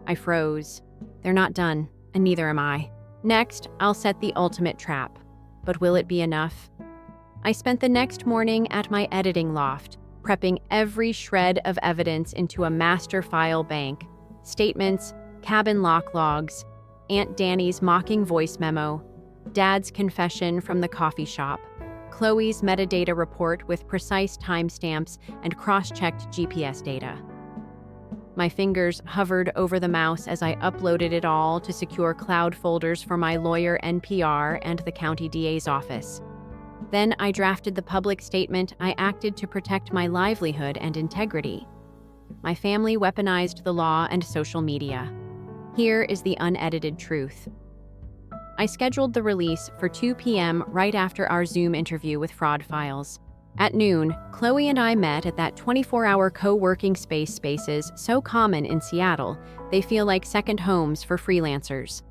S1: I froze. They're not done, and neither am I. Next, I'll set the ultimate trap. But will it be enough? I spent the next morning at my editing loft, prepping every shred of evidence into a master file bank. Statements, cabin lock logs, Aunt Danny's mocking voice memo, Dad's confession from the coffee shop, Chloe's metadata report with precise timestamps and cross-checked GPS data. My fingers hovered over the mouse as I uploaded it all to secure cloud folders for my lawyer, NPR, and the county DA's office. Then I drafted the public statement. I acted to protect my livelihood and integrity. My family weaponized the law and social media. Here is the unedited truth. I scheduled the release for 2 p.m. right after our Zoom interview with Fraud Files. At noon, Chloe and I met at that 24-hour co-working spaces so common in Seattle, they feel like second homes for freelancers.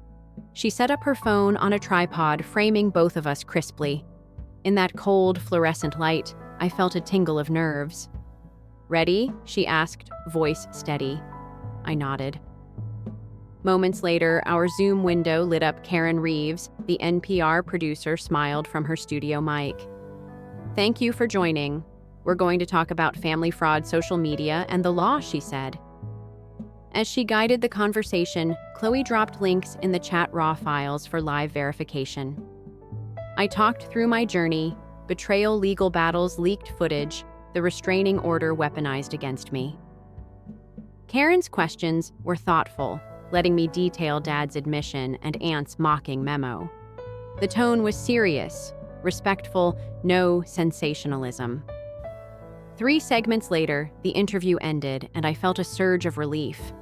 S1: She set up her phone on a tripod, framing both of us crisply. In that cold, fluorescent light, I felt a tingle of nerves. "Ready?" she asked, voice steady. I nodded. Moments later, our Zoom window lit up. Karen Reeves, the NPR producer, smiled from her studio mic. "Thank you for joining. We're going to talk about family fraud, social media, and the law," she said. As she guided the conversation, Chloe dropped links in the chat raw files for live verification. I talked through my journey, betrayal, legal battles, leaked footage, the restraining order weaponized against me. Karen's questions were thoughtful, letting me detail Dad's admission and Aunt's mocking memo. The tone was serious, respectful, no sensationalism. 3 segments later, the interview ended, and I felt a surge of relief.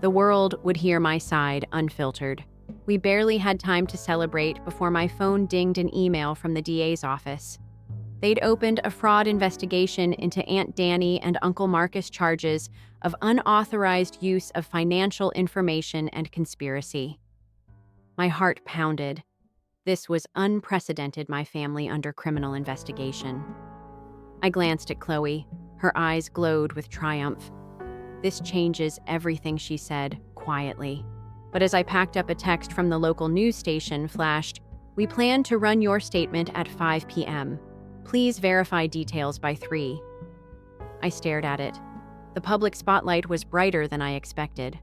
S1: The world would hear my side unfiltered. We barely had time to celebrate before my phone dinged an email from the DA's office. They'd opened a fraud investigation into Aunt Danny and Uncle Marcus charges of unauthorized use of financial information and conspiracy. My heart pounded. This was unprecedented, my family under criminal investigation. I glanced at Chloe. Her eyes glowed with triumph. "This changes everything," she said, quietly. But as I packed up, a text from the local news station flashed, "We plan to run your statement at 5 p.m. Please verify details by 3. I stared at it. The public spotlight was brighter than I expected.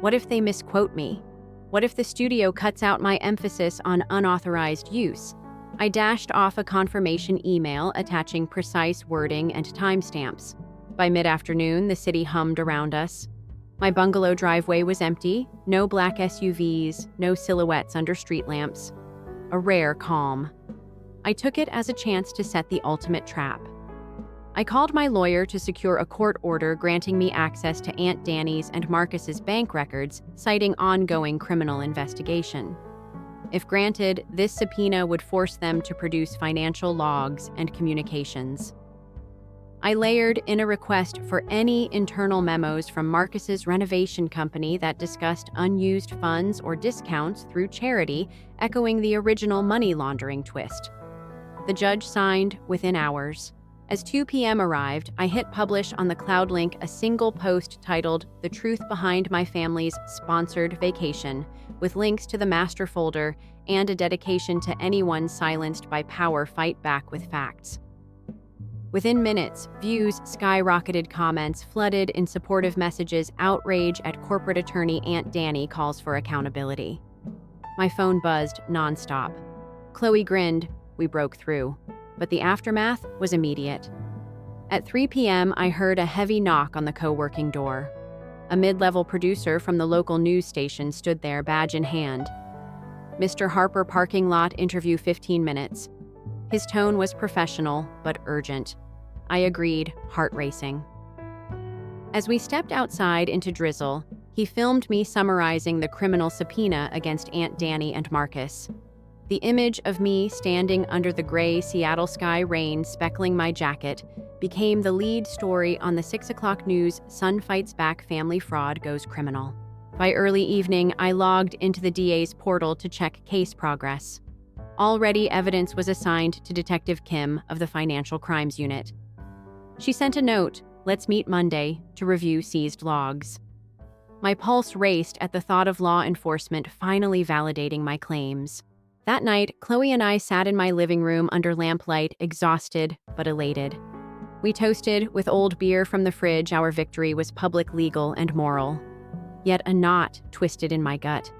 S1: What if they misquote me? What if the studio cuts out my emphasis on unauthorized use? I dashed off a confirmation email attaching precise wording and timestamps. By mid-afternoon, the city hummed around us. My bungalow driveway was empty, no black SUVs, no silhouettes under street lamps. A rare calm. I took it as a chance to set the ultimate trap. I called my lawyer to secure a court order granting me access to Aunt Danny's and Marcus's bank records, citing ongoing criminal investigation. If granted, this subpoena would force them to produce financial logs and communications. I layered in a request for any internal memos from Marcus's renovation company that discussed unused funds or discounts through charity, echoing the original money laundering twist. The judge signed within hours. As 2 p.m. arrived, I hit publish on the CloudLink a single post titled "The Truth Behind My Family's Sponsored Vacation," with links to the master folder and a dedication to anyone silenced by power fight back with facts. Within minutes, views skyrocketed, comments flooded in supportive messages, outrage at corporate attorney Aunt Danny calls for accountability. My phone buzzed nonstop. Chloe grinned. We broke through. But the aftermath was immediate. At 3 p.m., I heard a heavy knock on the co-working door. A mid-level producer from the local news station stood there, badge in hand. "Mr. Harper, parking lot interview 15 minutes. His tone was professional, but urgent. I agreed, heart racing. As we stepped outside into drizzle, he filmed me summarizing the criminal subpoena against Aunt Danny and Marcus. The image of me standing under the gray Seattle sky, rain speckling my jacket, became the lead story on the 6 o'clock news. Son fights back, family fraud goes criminal. By early evening, I logged into the DA's portal to check case progress. Already, evidence was assigned to Detective Kim of the Financial Crimes Unit. She sent a note, "Let's meet Monday," to review seized logs. My pulse raced at the thought of law enforcement finally validating my claims. That night, Chloe and I sat in my living room under lamplight, exhausted but elated. We toasted with old beer from the fridge. Our victory was public, legal, and moral. Yet a knot twisted in my gut.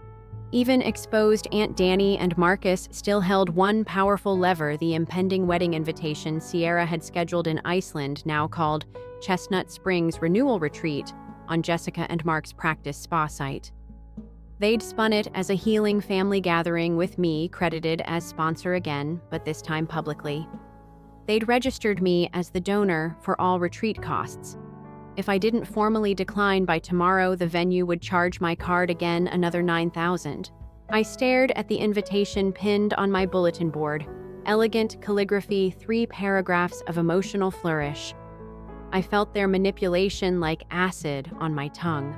S1: Even exposed Aunt Danny and Marcus still held one powerful lever: the impending wedding invitation Sierra had scheduled in Iceland, now called Chestnut Springs Renewal Retreat, on Jessica and Mark's practice spa site. They'd spun it as a healing family gathering with me credited as sponsor again, but this time publicly. They'd registered me as the donor for all retreat costs. If I didn't formally decline by tomorrow, the venue would charge my card again another $9,000. I stared at the invitation pinned on my bulletin board. Elegant calligraphy, 3 paragraphs of emotional flourish. I felt their manipulation like acid on my tongue.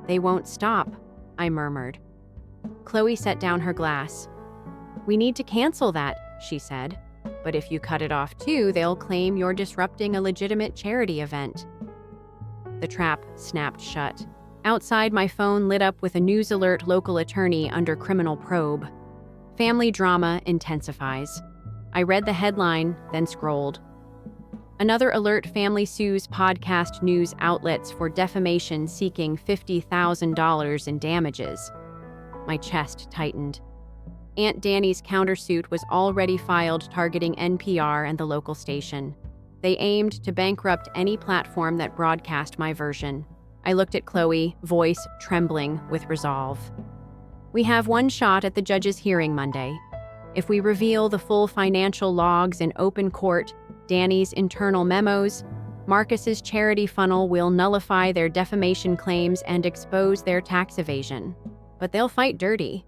S1: "They won't stop," I murmured. Chloe set down her glass. "We need to cancel that," she said. "But if you cut it off too, they'll claim you're disrupting a legitimate charity event." The trap snapped shut. Outside, my phone lit up with a news alert: local attorney under criminal probe. Family drama intensifies. I read the headline, then scrolled. Another alert: family sues podcast news outlets for defamation, seeking $50,000 in damages. My chest tightened. Aunt Danny's countersuit was already filed, targeting NPR and the local station. They aimed to bankrupt any platform that broadcast my version. I looked at Chloe, voice trembling with resolve. "We have one shot at the judge's hearing Monday. If we reveal the full financial logs in open court, Danny's internal memos, Marcus's charity funnel will nullify their defamation claims and expose their tax evasion. But they'll fight dirty.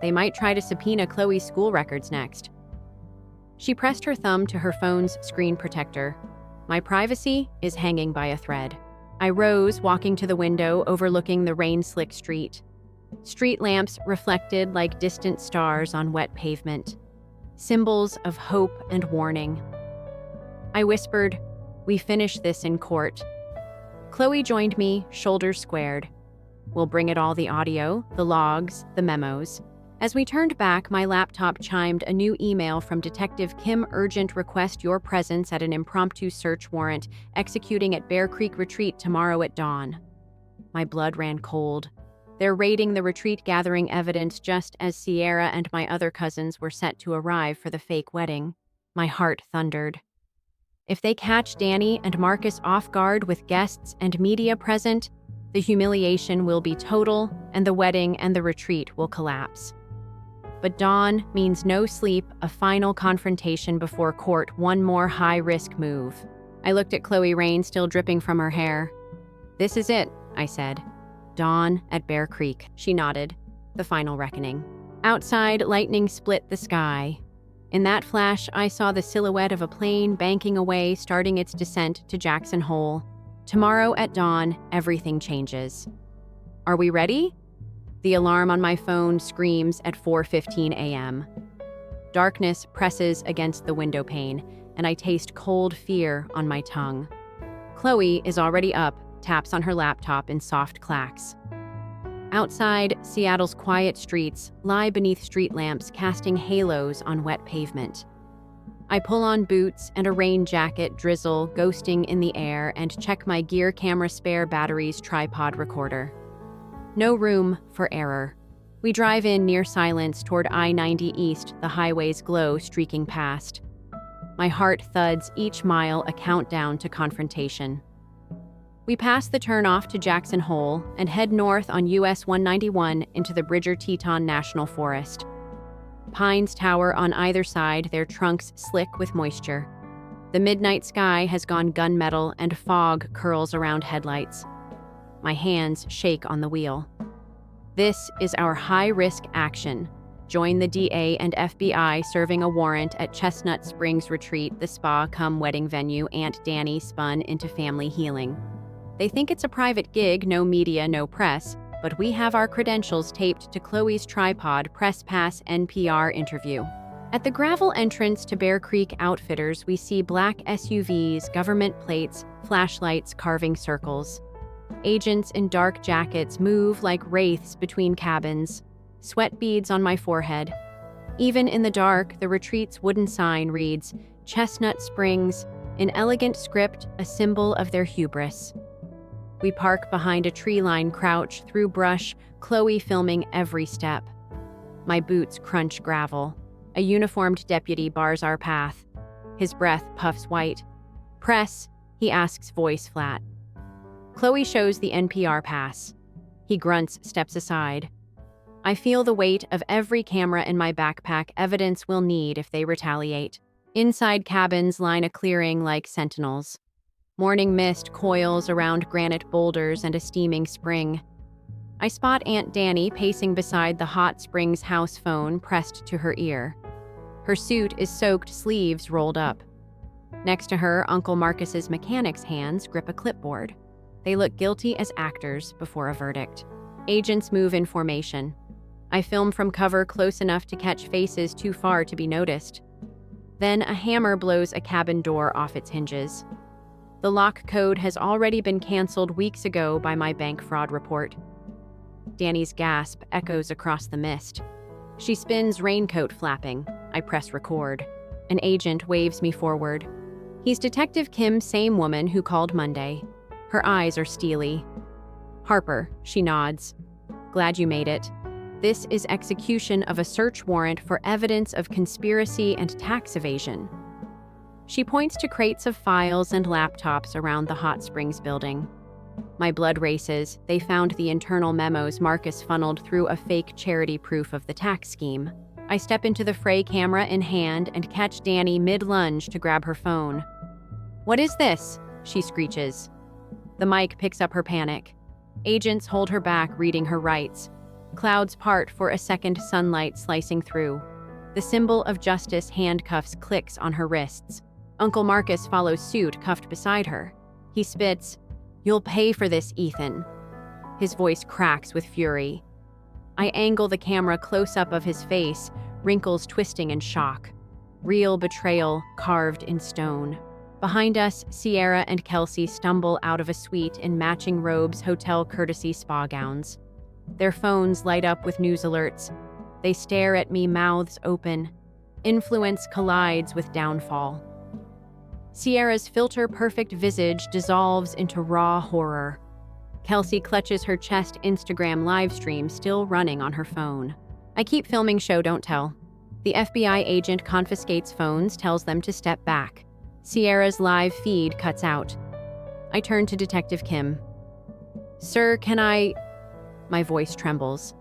S1: They might try to subpoena Chloe's school records next." She pressed her thumb to her phone's screen protector. "My privacy is hanging by a thread." I rose, walking to the window overlooking the rain-slick street. Street lamps reflected like distant stars on wet pavement, symbols of hope and warning. I whispered, "We finish this in court." Chloe joined me, shoulders squared. "We'll bring it all: the audio, the logs, the memos." As we turned back, my laptop chimed a new email from Detective Kim: "Urgent request your presence at an impromptu search warrant executing at Bear Creek Retreat tomorrow at dawn." My blood ran cold. They're raiding the retreat, gathering evidence just as Sierra and my other cousins were set to arrive for the fake wedding. My heart thundered. If they catch Danny and Marcus off guard with guests and media present, the humiliation will be total, and the wedding and the retreat will collapse. But dawn means no sleep, a final confrontation before court, one more high-risk move. I looked at Chloe, rain still dripping from her hair. "This is it," I said. "Dawn at Bear Creek." She nodded. The final reckoning. Outside, lightning split the sky. In that flash, I saw the silhouette of a plane banking away, starting its descent to Jackson Hole. Tomorrow at dawn, everything changes. Are we ready? The alarm on my phone screams at 4:15 a.m. Darkness presses against the window pane, and I taste cold fear on my tongue. Chloe is already up, taps on her laptop in soft clacks. Outside, Seattle's quiet streets lie beneath street lamps, casting halos on wet pavement. I pull on boots and a rain jacket, drizzle ghosting in the air, and check my gear, camera, spare batteries, tripod, recorder. No room for error. We drive in near silence toward I-90 East, the highway's glow streaking past. My heart thuds each mile, a countdown to confrontation. We pass the turnoff to Jackson Hole and head north on US 191 into the Bridger-Teton National Forest. Pines tower on either side, their trunks slick with moisture. The midnight sky has gone gunmetal and fog curls around headlights. My hands shake on the wheel. This is our high-risk action. Join the DA and FBI serving a warrant at Chestnut Springs Retreat, the spa-cum-wedding venue Aunt Danny spun into family healing. They think it's a private gig, no media, no press, but we have our credentials taped to Chloe's tripod, press pass, NPR interview. At the gravel entrance to Bear Creek Outfitters, we see black SUVs, government plates, flashlights carving circles. Agents in dark jackets move like wraiths between cabins, sweat beads on my forehead. Even in the dark, the retreat's wooden sign reads, Chestnut Springs, in elegant script, a symbol of their hubris. We park behind a tree line, crouch through brush, Chloe filming every step. My boots crunch gravel. A uniformed deputy bars our path. His breath puffs white. "Press," he asks, voice flat. Chloe shows the NPR pass. He grunts, steps aside. I feel the weight of every camera in my backpack, evidence we'll need if they retaliate. Inside cabins line a clearing like sentinels. Morning mist coils around granite boulders and a steaming spring. I spot Aunt Danny pacing beside the hot springs house phone pressed to her ear. Her suit is soaked, sleeves rolled up. Next to her, Uncle Marcus's mechanic's hands grip a clipboard. They look guilty as actors before a verdict. Agents move in formation. I film from cover close enough to catch faces too far to be noticed. Then a hammer blows a cabin door off its hinges. The lock code has already been canceled weeks ago by my bank fraud report. Danny's gasp echoes across the mist. She spins, raincoat flapping. I press record. An agent waves me forward. He's Detective Kim, same woman who called Monday. Her eyes are steely. Harper, she nods. Glad you made it. This is execution of a search warrant for evidence of conspiracy and tax evasion. She points to crates of files and laptops around the Hot Springs building. My blood races. They found the internal memos Marcus funneled through a fake charity proof of the tax scheme. I step into the fray, camera in hand, and catch Danny mid-lunge to grab her phone. "What is this?" she screeches. The mic picks up her panic. Agents hold her back, reading her rights. Clouds part for a second, sunlight slicing through. The symbol of justice handcuffs clicks on her wrists. Uncle Marcus follows suit, cuffed beside her. He spits, "You'll pay for this, Ethan." His voice cracks with fury. I angle the camera close up of his face, wrinkles twisting in shock. Real betrayal carved in stone. Behind us, Sierra and Kelsey stumble out of a suite in matching robes, hotel courtesy spa gowns. Their phones light up with news alerts. They stare at me, mouths open. Influence collides with downfall. Sierra's filter-perfect visage dissolves into raw horror. Kelsey clutches her chest, Instagram live stream still running on her phone. I keep filming, show don't tell. The FBI agent confiscates phones, tells them to step back. Sierra's live feed cuts out. I turn to Detective Kim. "Sir, can I—" My voice trembles.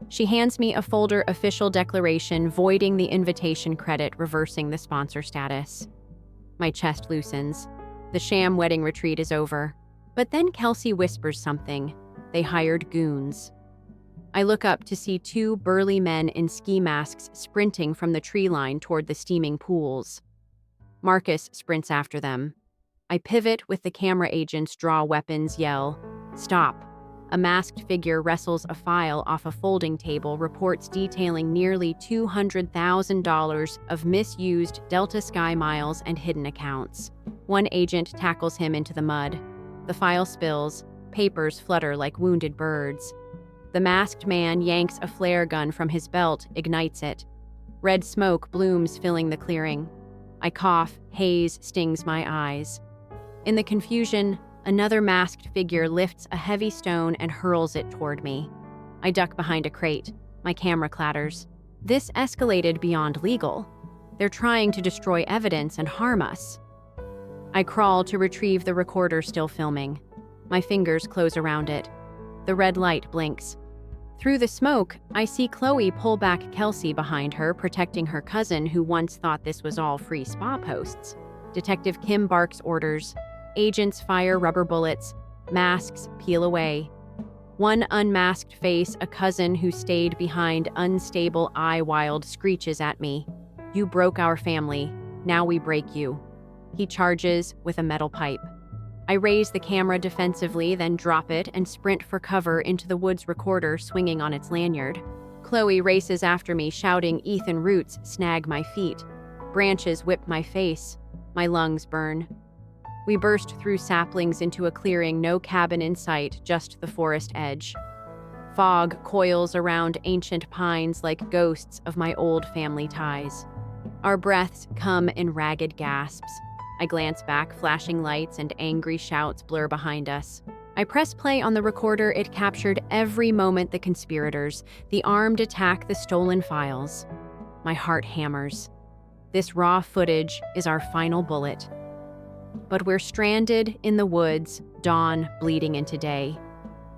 S1: She hands me a folder, official declaration, voiding the invitation credit, reversing the sponsor status. My chest loosens. The sham wedding retreat is over. But then Kelsey whispers something. They hired goons. I look up to see two burly men in ski masks sprinting from the tree line toward the steaming pools. Marcus sprints after them. I pivot with the camera agents, draw weapons, yell, "Stop." A masked figure wrestles a file off a folding table, reports detailing nearly $200,000 of misused Delta Sky miles and hidden accounts. One agent tackles him into the mud. The file spills, papers flutter like wounded birds. The masked man yanks a flare gun from his belt, ignites it. Red smoke blooms, filling the clearing. I cough, haze stings my eyes. In the confusion, another masked figure lifts a heavy stone and hurls it toward me. I duck behind a crate. My camera clatters. This escalated beyond legal. They're trying to destroy evidence and harm us. I crawl to retrieve the recorder still filming. My fingers close around it. The red light blinks. Through the smoke, I see Chloe pull back Kelsey behind her, protecting her cousin who once thought this was all free spa posts. Detective Kim barks orders. Agents fire rubber bullets. Masks peel away. One unmasked face, a cousin who stayed behind, unstable eye wild, screeches at me. "You broke our family. Now we break you." He charges with a metal pipe. I raise the camera defensively, then drop it and sprint for cover into the woods, recorder swinging on its lanyard. Chloe races after me, shouting, "Ethan, roots snag my feet. Branches whip my face. My lungs burn." We burst through saplings into a clearing, no cabin in sight, just the forest edge. Fog coils around ancient pines like ghosts of my old family ties. Our breaths come in ragged gasps. I glance back, flashing lights and angry shouts blur behind us. I press play on the recorder. It captured every moment, the conspirators, the armed attack, the stolen files. My heart hammers. This raw footage is our final bullet. But we're stranded in the woods, dawn bleeding into day.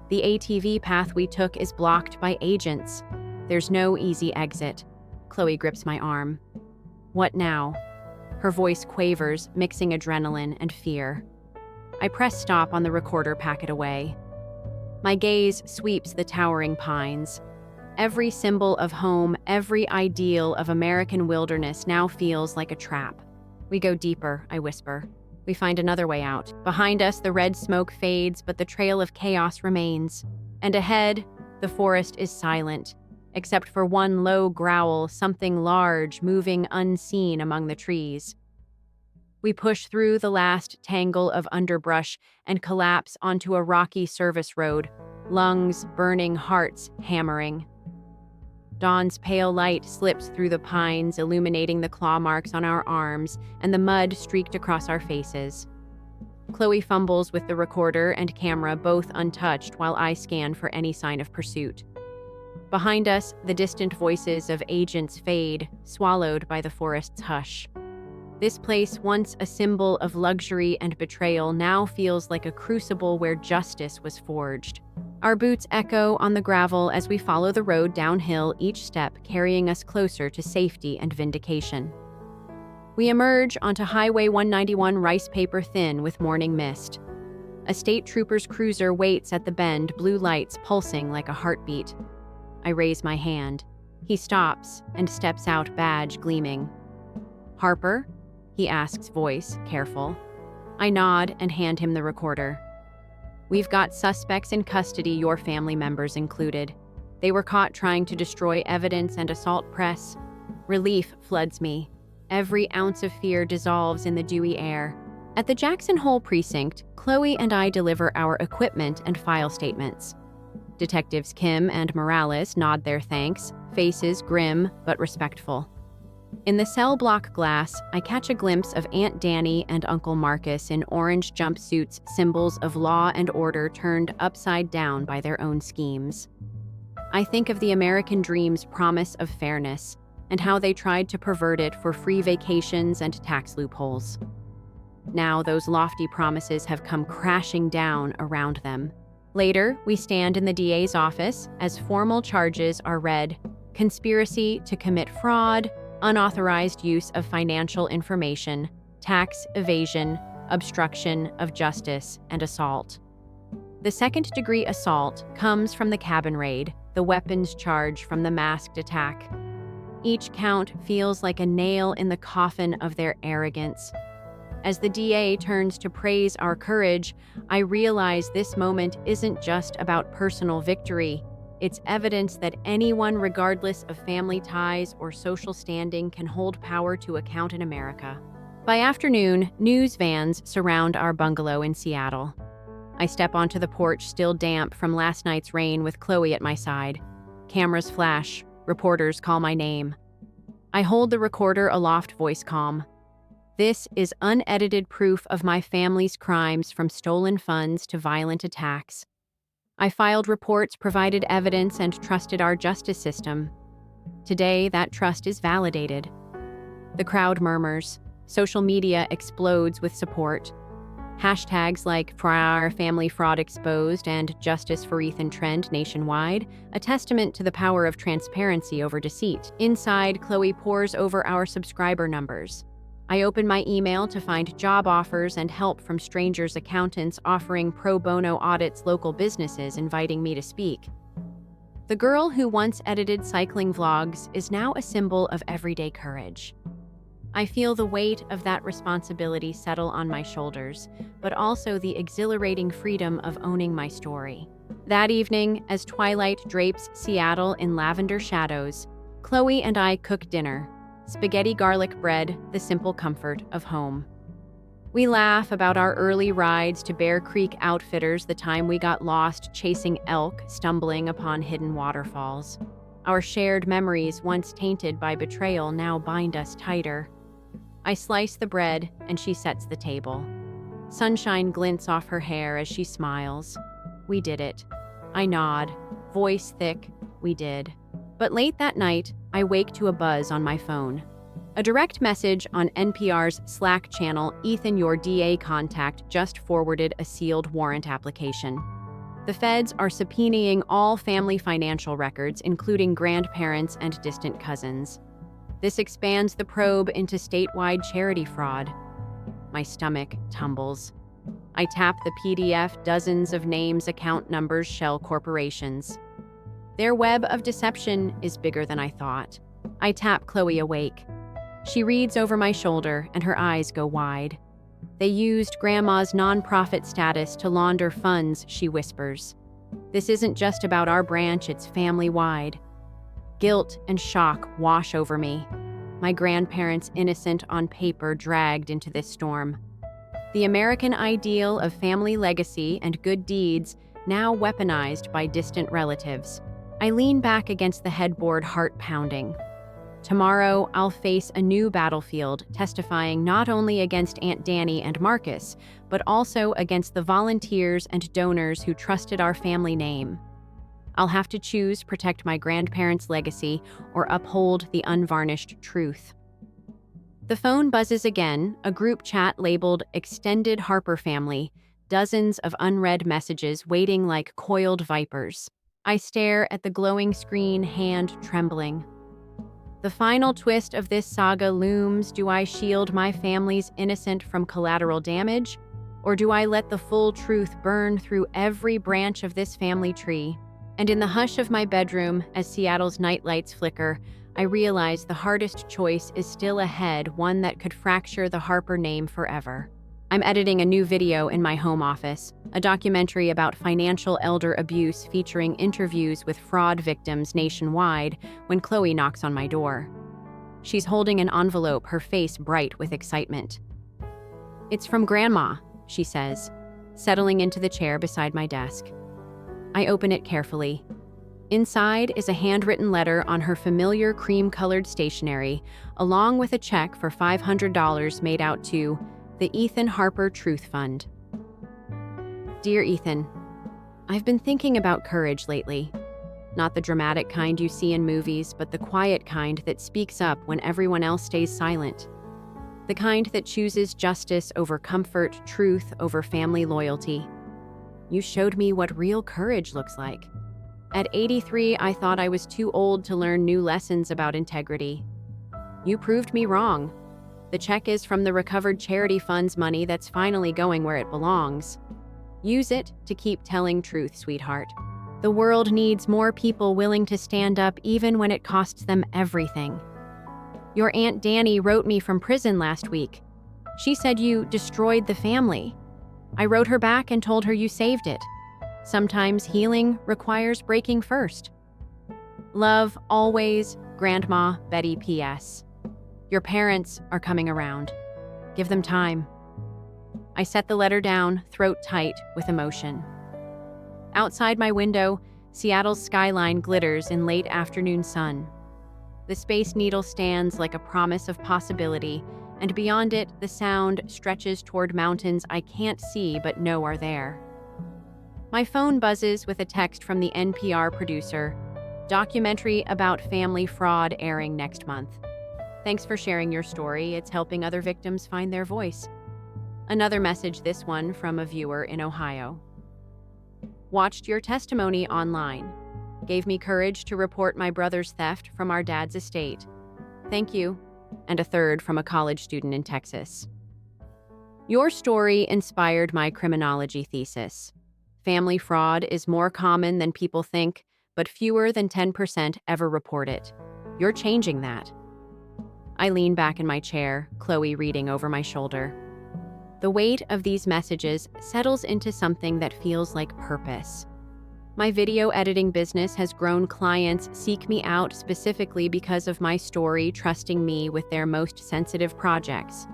S1: The ATV path we took is blocked by agents. There's no easy exit. Chloe grips my arm. "What now?" Her voice quavers, mixing adrenaline and fear. I press stop on the recorder, pack it away. My gaze sweeps the towering pines. Every symbol of home, every ideal of American wilderness now feels like a trap. We go deeper, I whisper. We find another way out. Behind us, the red smoke fades, but the trail of chaos remains. And ahead, the forest is silent, except for one low growl, something large moving unseen among the trees. We push through the last tangle of underbrush and collapse onto a rocky service road, lungs burning, hearts hammering. Dawn's pale light slips through the pines, illuminating the claw marks on our arms and the mud streaked across our faces. Chloe fumbles with the recorder and camera, both untouched, while I scan for any sign of pursuit. Behind us, the distant voices of agents fade, swallowed by the forest's hush. This place, once a symbol of luxury and betrayal, now feels like a crucible where justice was forged. Our boots echo on the gravel as we follow the road downhill, each step carrying us closer to safety and vindication. We emerge onto Highway 191, rice paper thin with morning mist. A state trooper's cruiser waits at the bend, blue lights pulsing like a heartbeat. I raise my hand. He stops and steps out, badge gleaming. "Harper?" he asks, voice careful. I nod and hand him the recorder. "We've got suspects in custody, your family members included. They were caught trying to destroy evidence and assault press." Relief floods me. Every ounce of fear dissolves in the dewy air. At the Jackson Hole precinct, Chloe and I deliver our equipment and file statements. Detectives Kim and Morales nod their thanks, faces grim but respectful. In the cell block glass, I catch a glimpse of Aunt Danny and Uncle Marcus in orange jumpsuits, symbols of law and order turned upside down by their own schemes. I think of the American dream's promise of fairness and how they tried to pervert it for free vacations and tax loopholes. Now those lofty promises have come crashing down around them. Later, we stand in the DA's office as formal charges are read: conspiracy to commit fraud, unauthorized use of financial information, tax evasion, obstruction of justice, and assault. The second-degree assault comes from the cabin raid, the weapons charge from the masked attack. Each count feels like a nail in the coffin of their arrogance. As the DA turns to praise our courage, I realize this moment isn't just about personal victory. It's evidence that anyone, regardless of family ties or social standing, can hold power to account in America. By afternoon, news vans surround our bungalow in Seattle. I step onto the porch, still damp from last night's rain, with Chloe at my side. Cameras flash. Reporters call my name. I hold the recorder aloft, voice calm. This is unedited proof of my family's crimes, from stolen funds to violent attacks. I filed reports, provided evidence, and trusted our justice system. Today, that trust is validated. The crowd murmurs. Social media explodes with support. Hashtags like "For Our Family Fraud Exposed" and "Justice for Ethan" trend nationwide, a testament to the power of transparency over deceit. Inside, Chloe pores over our subscriber numbers. I open my email to find job offers and help from strangers' accountants offering pro bono audits, local businesses inviting me to speak. The girl who once edited cycling vlogs is now a symbol of everyday courage. I feel the weight of that responsibility settle on my shoulders, but also the exhilarating freedom of owning my story. That evening, as twilight drapes Seattle in lavender shadows, Chloe and I cook dinner. Spaghetti garlic bread, the simple comfort of home. We laugh about our early rides to Bear Creek Outfitters, the time we got lost chasing elk, stumbling upon hidden waterfalls. Our shared memories, once tainted by betrayal, now bind us tighter. I slice the bread, and she sets the table. Sunshine glints off her hair as she smiles. We did it. I nod, voice thick. We did. But late that night, I wake to a buzz on my phone. A direct message on NPR's Slack channel: "Ethan, your DA contact just forwarded a sealed warrant application. The feds are subpoenaing all family financial records, including grandparents and distant cousins. This expands the probe into statewide charity fraud." My stomach tumbles. I tap the PDF, dozens of names, account numbers, shell corporations. Their web of deception is bigger than I thought. I tap Chloe awake. She reads over my shoulder and her eyes go wide. They used Grandma's nonprofit status to launder funds, she whispers. This isn't just about our branch, it's family-wide. Guilt and shock wash over me. My grandparents, innocent on paper, dragged into this storm. The American ideal of family legacy and good deeds now weaponized by distant relatives. I lean back against the headboard, heart pounding. Tomorrow, I'll face a new battlefield, testifying not only against Aunt Danny and Marcus, but also against the volunteers and donors who trusted our family name. I'll have to choose protect my grandparents' legacy or uphold the unvarnished truth. The phone buzzes again, a group chat labeled Extended Harper Family, dozens of unread messages waiting like coiled vipers. I stare at the glowing screen, hand trembling. The final twist of this saga looms. Do I shield my family's innocent from collateral damage, or do I let the full truth burn through every branch of this family tree? And in the hush of my bedroom, as Seattle's nightlights flicker, I realize the hardest choice is still ahead, one that could fracture the Harper name forever. I'm editing a new video in my home office, a documentary about financial elder abuse featuring interviews with fraud victims nationwide, when Chloe knocks on my door. She's holding an envelope, her face bright with excitement. "It's from Grandma," she says, settling into the chair beside my desk. I open it carefully. Inside is a handwritten letter on her familiar cream-colored stationery, along with a check for $500 made out to the Ethan Harper Truth Fund. Dear Ethan, I've been thinking about courage lately. Not the dramatic kind you see in movies, but the quiet kind that speaks up when everyone else stays silent. The kind that chooses justice over comfort, truth over family loyalty. You showed me what real courage looks like. At 83, I thought I was too old to learn new lessons about integrity. You proved me wrong. The check is from the recovered charity fund's money that's finally going where it belongs. Use it to keep telling truth, sweetheart. The world needs more people willing to stand up even when it costs them everything. Your Aunt Danny wrote me from prison last week. She said you destroyed the family. I wrote her back and told her you saved it. Sometimes healing requires breaking first. Love, always, Grandma Betty P.S. Your parents are coming around. Give them time. I set the letter down, throat tight with emotion. Outside my window, Seattle's skyline glitters in late afternoon sun. The Space Needle stands like a promise of possibility, and beyond it, the sound stretches toward mountains I can't see but know are there. My phone buzzes with a text from the NPR producer. Documentary about family fraud airing next month. Thanks for sharing your story. It's helping other victims find their voice. Another message, this one from a viewer in Ohio. Watched your testimony online. Gave me courage to report my brother's theft from our dad's estate. Thank you. And a third from a college student in Texas. Your story inspired my criminology thesis. Family fraud is more common than people think, but fewer than 10% ever report it. You're changing that. I lean back in my chair, Chloe reading over my shoulder. The weight of these messages settles into something that feels like purpose. My video editing business has grown. Clients seek me out specifically because of my story, trusting me with their most sensitive projects.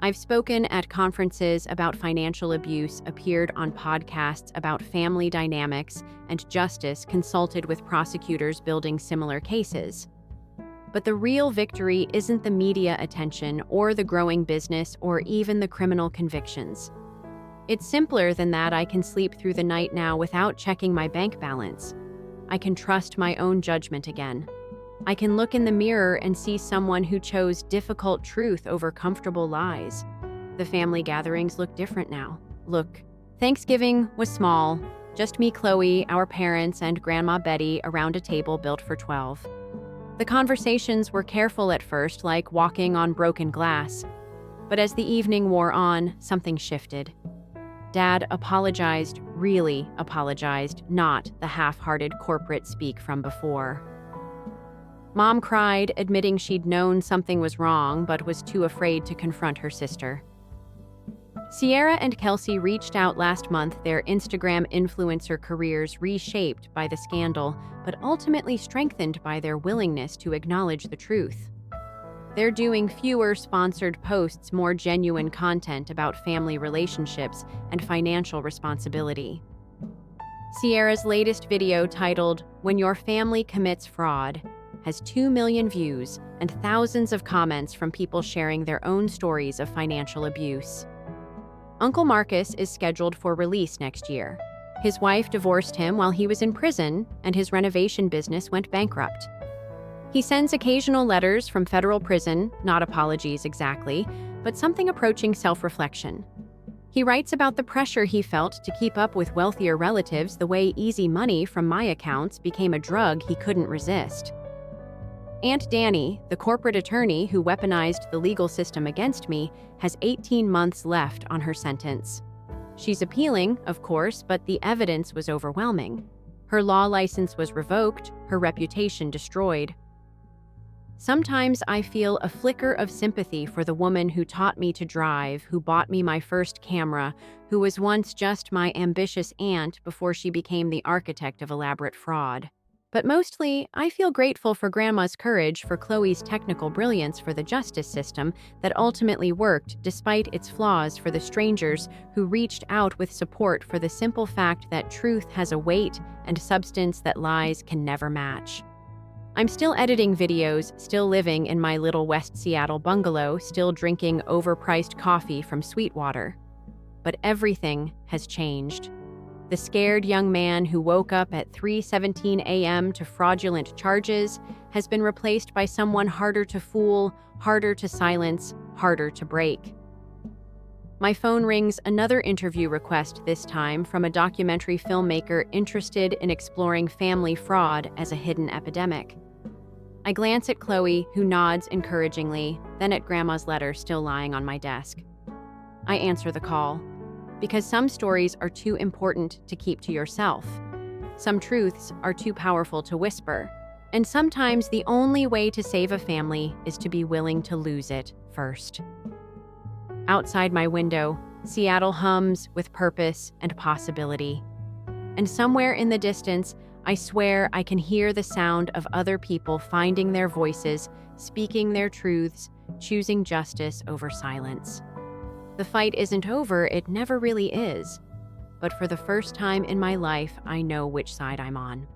S1: I've spoken at conferences about financial abuse, appeared on podcasts about family dynamics and justice, consulted with prosecutors building similar cases. But the real victory isn't the media attention or the growing business or even the criminal convictions. It's simpler than that. I can sleep through the night now without checking my bank balance. I can trust my own judgment again. I can look in the mirror and see someone who chose difficult truth over comfortable lies. The family gatherings look different now. Look, Thanksgiving was small. Just me, Chloe, our parents, and Grandma Betty around a table built for 12. The conversations were careful at first, like walking on broken glass. But as the evening wore on, something shifted. Dad apologized, really apologized, not the half-hearted corporate speak from before. Mom cried, admitting she'd known something was wrong but was too afraid to confront her sister. Sierra and Kelsey reached out last month, their Instagram influencer careers reshaped by the scandal, but ultimately strengthened by their willingness to acknowledge the truth. They're doing fewer sponsored posts, more genuine content about family relationships and financial responsibility. Sierra's latest video, titled "When Your Family Commits Fraud," has 2 million views and thousands of comments from people sharing their own stories of financial abuse. Uncle Marcus is scheduled for release next year. His wife divorced him while he was in prison, and his renovation business went bankrupt. He sends occasional letters from federal prison, not apologies exactly, but something approaching self-reflection. He writes about the pressure he felt to keep up with wealthier relatives, the way easy money from my accounts became a drug he couldn't resist. Aunt Danny, the corporate attorney who weaponized the legal system against me, has 18 months left on her sentence. She's appealing, of course, but the evidence was overwhelming. Her law license was revoked, her reputation destroyed. Sometimes I feel a flicker of sympathy for the woman who taught me to drive, who bought me my first camera, who was once just my ambitious aunt before she became the architect of elaborate fraud. But mostly, I feel grateful for Grandma's courage, for Chloe's technical brilliance, for the justice system that ultimately worked despite its flaws, for the strangers who reached out with support, for the simple fact that truth has a weight and substance that lies can never match. I'm still editing videos, still living in my little West Seattle bungalow, still drinking overpriced coffee from Sweetwater. But everything has changed. The scared young man who woke up at 3:17 a.m. to fraudulent charges has been replaced by someone harder to fool, harder to silence, harder to break. My phone rings, another interview request, this time from a documentary filmmaker interested in exploring family fraud as a hidden epidemic. I glance at Chloe, who nods encouragingly, then at Grandma's letter still lying on my desk. I answer the call. Because some stories are too important to keep to yourself. Some truths are too powerful to whisper. And sometimes the only way to save a family is to be willing to lose it first. Outside my window, Seattle hums with purpose and possibility. And somewhere in the distance, I swear I can hear the sound of other people finding their voices, speaking their truths, choosing justice over silence. The fight isn't over, it never really is. But for the first time in my life, I know which side I'm on.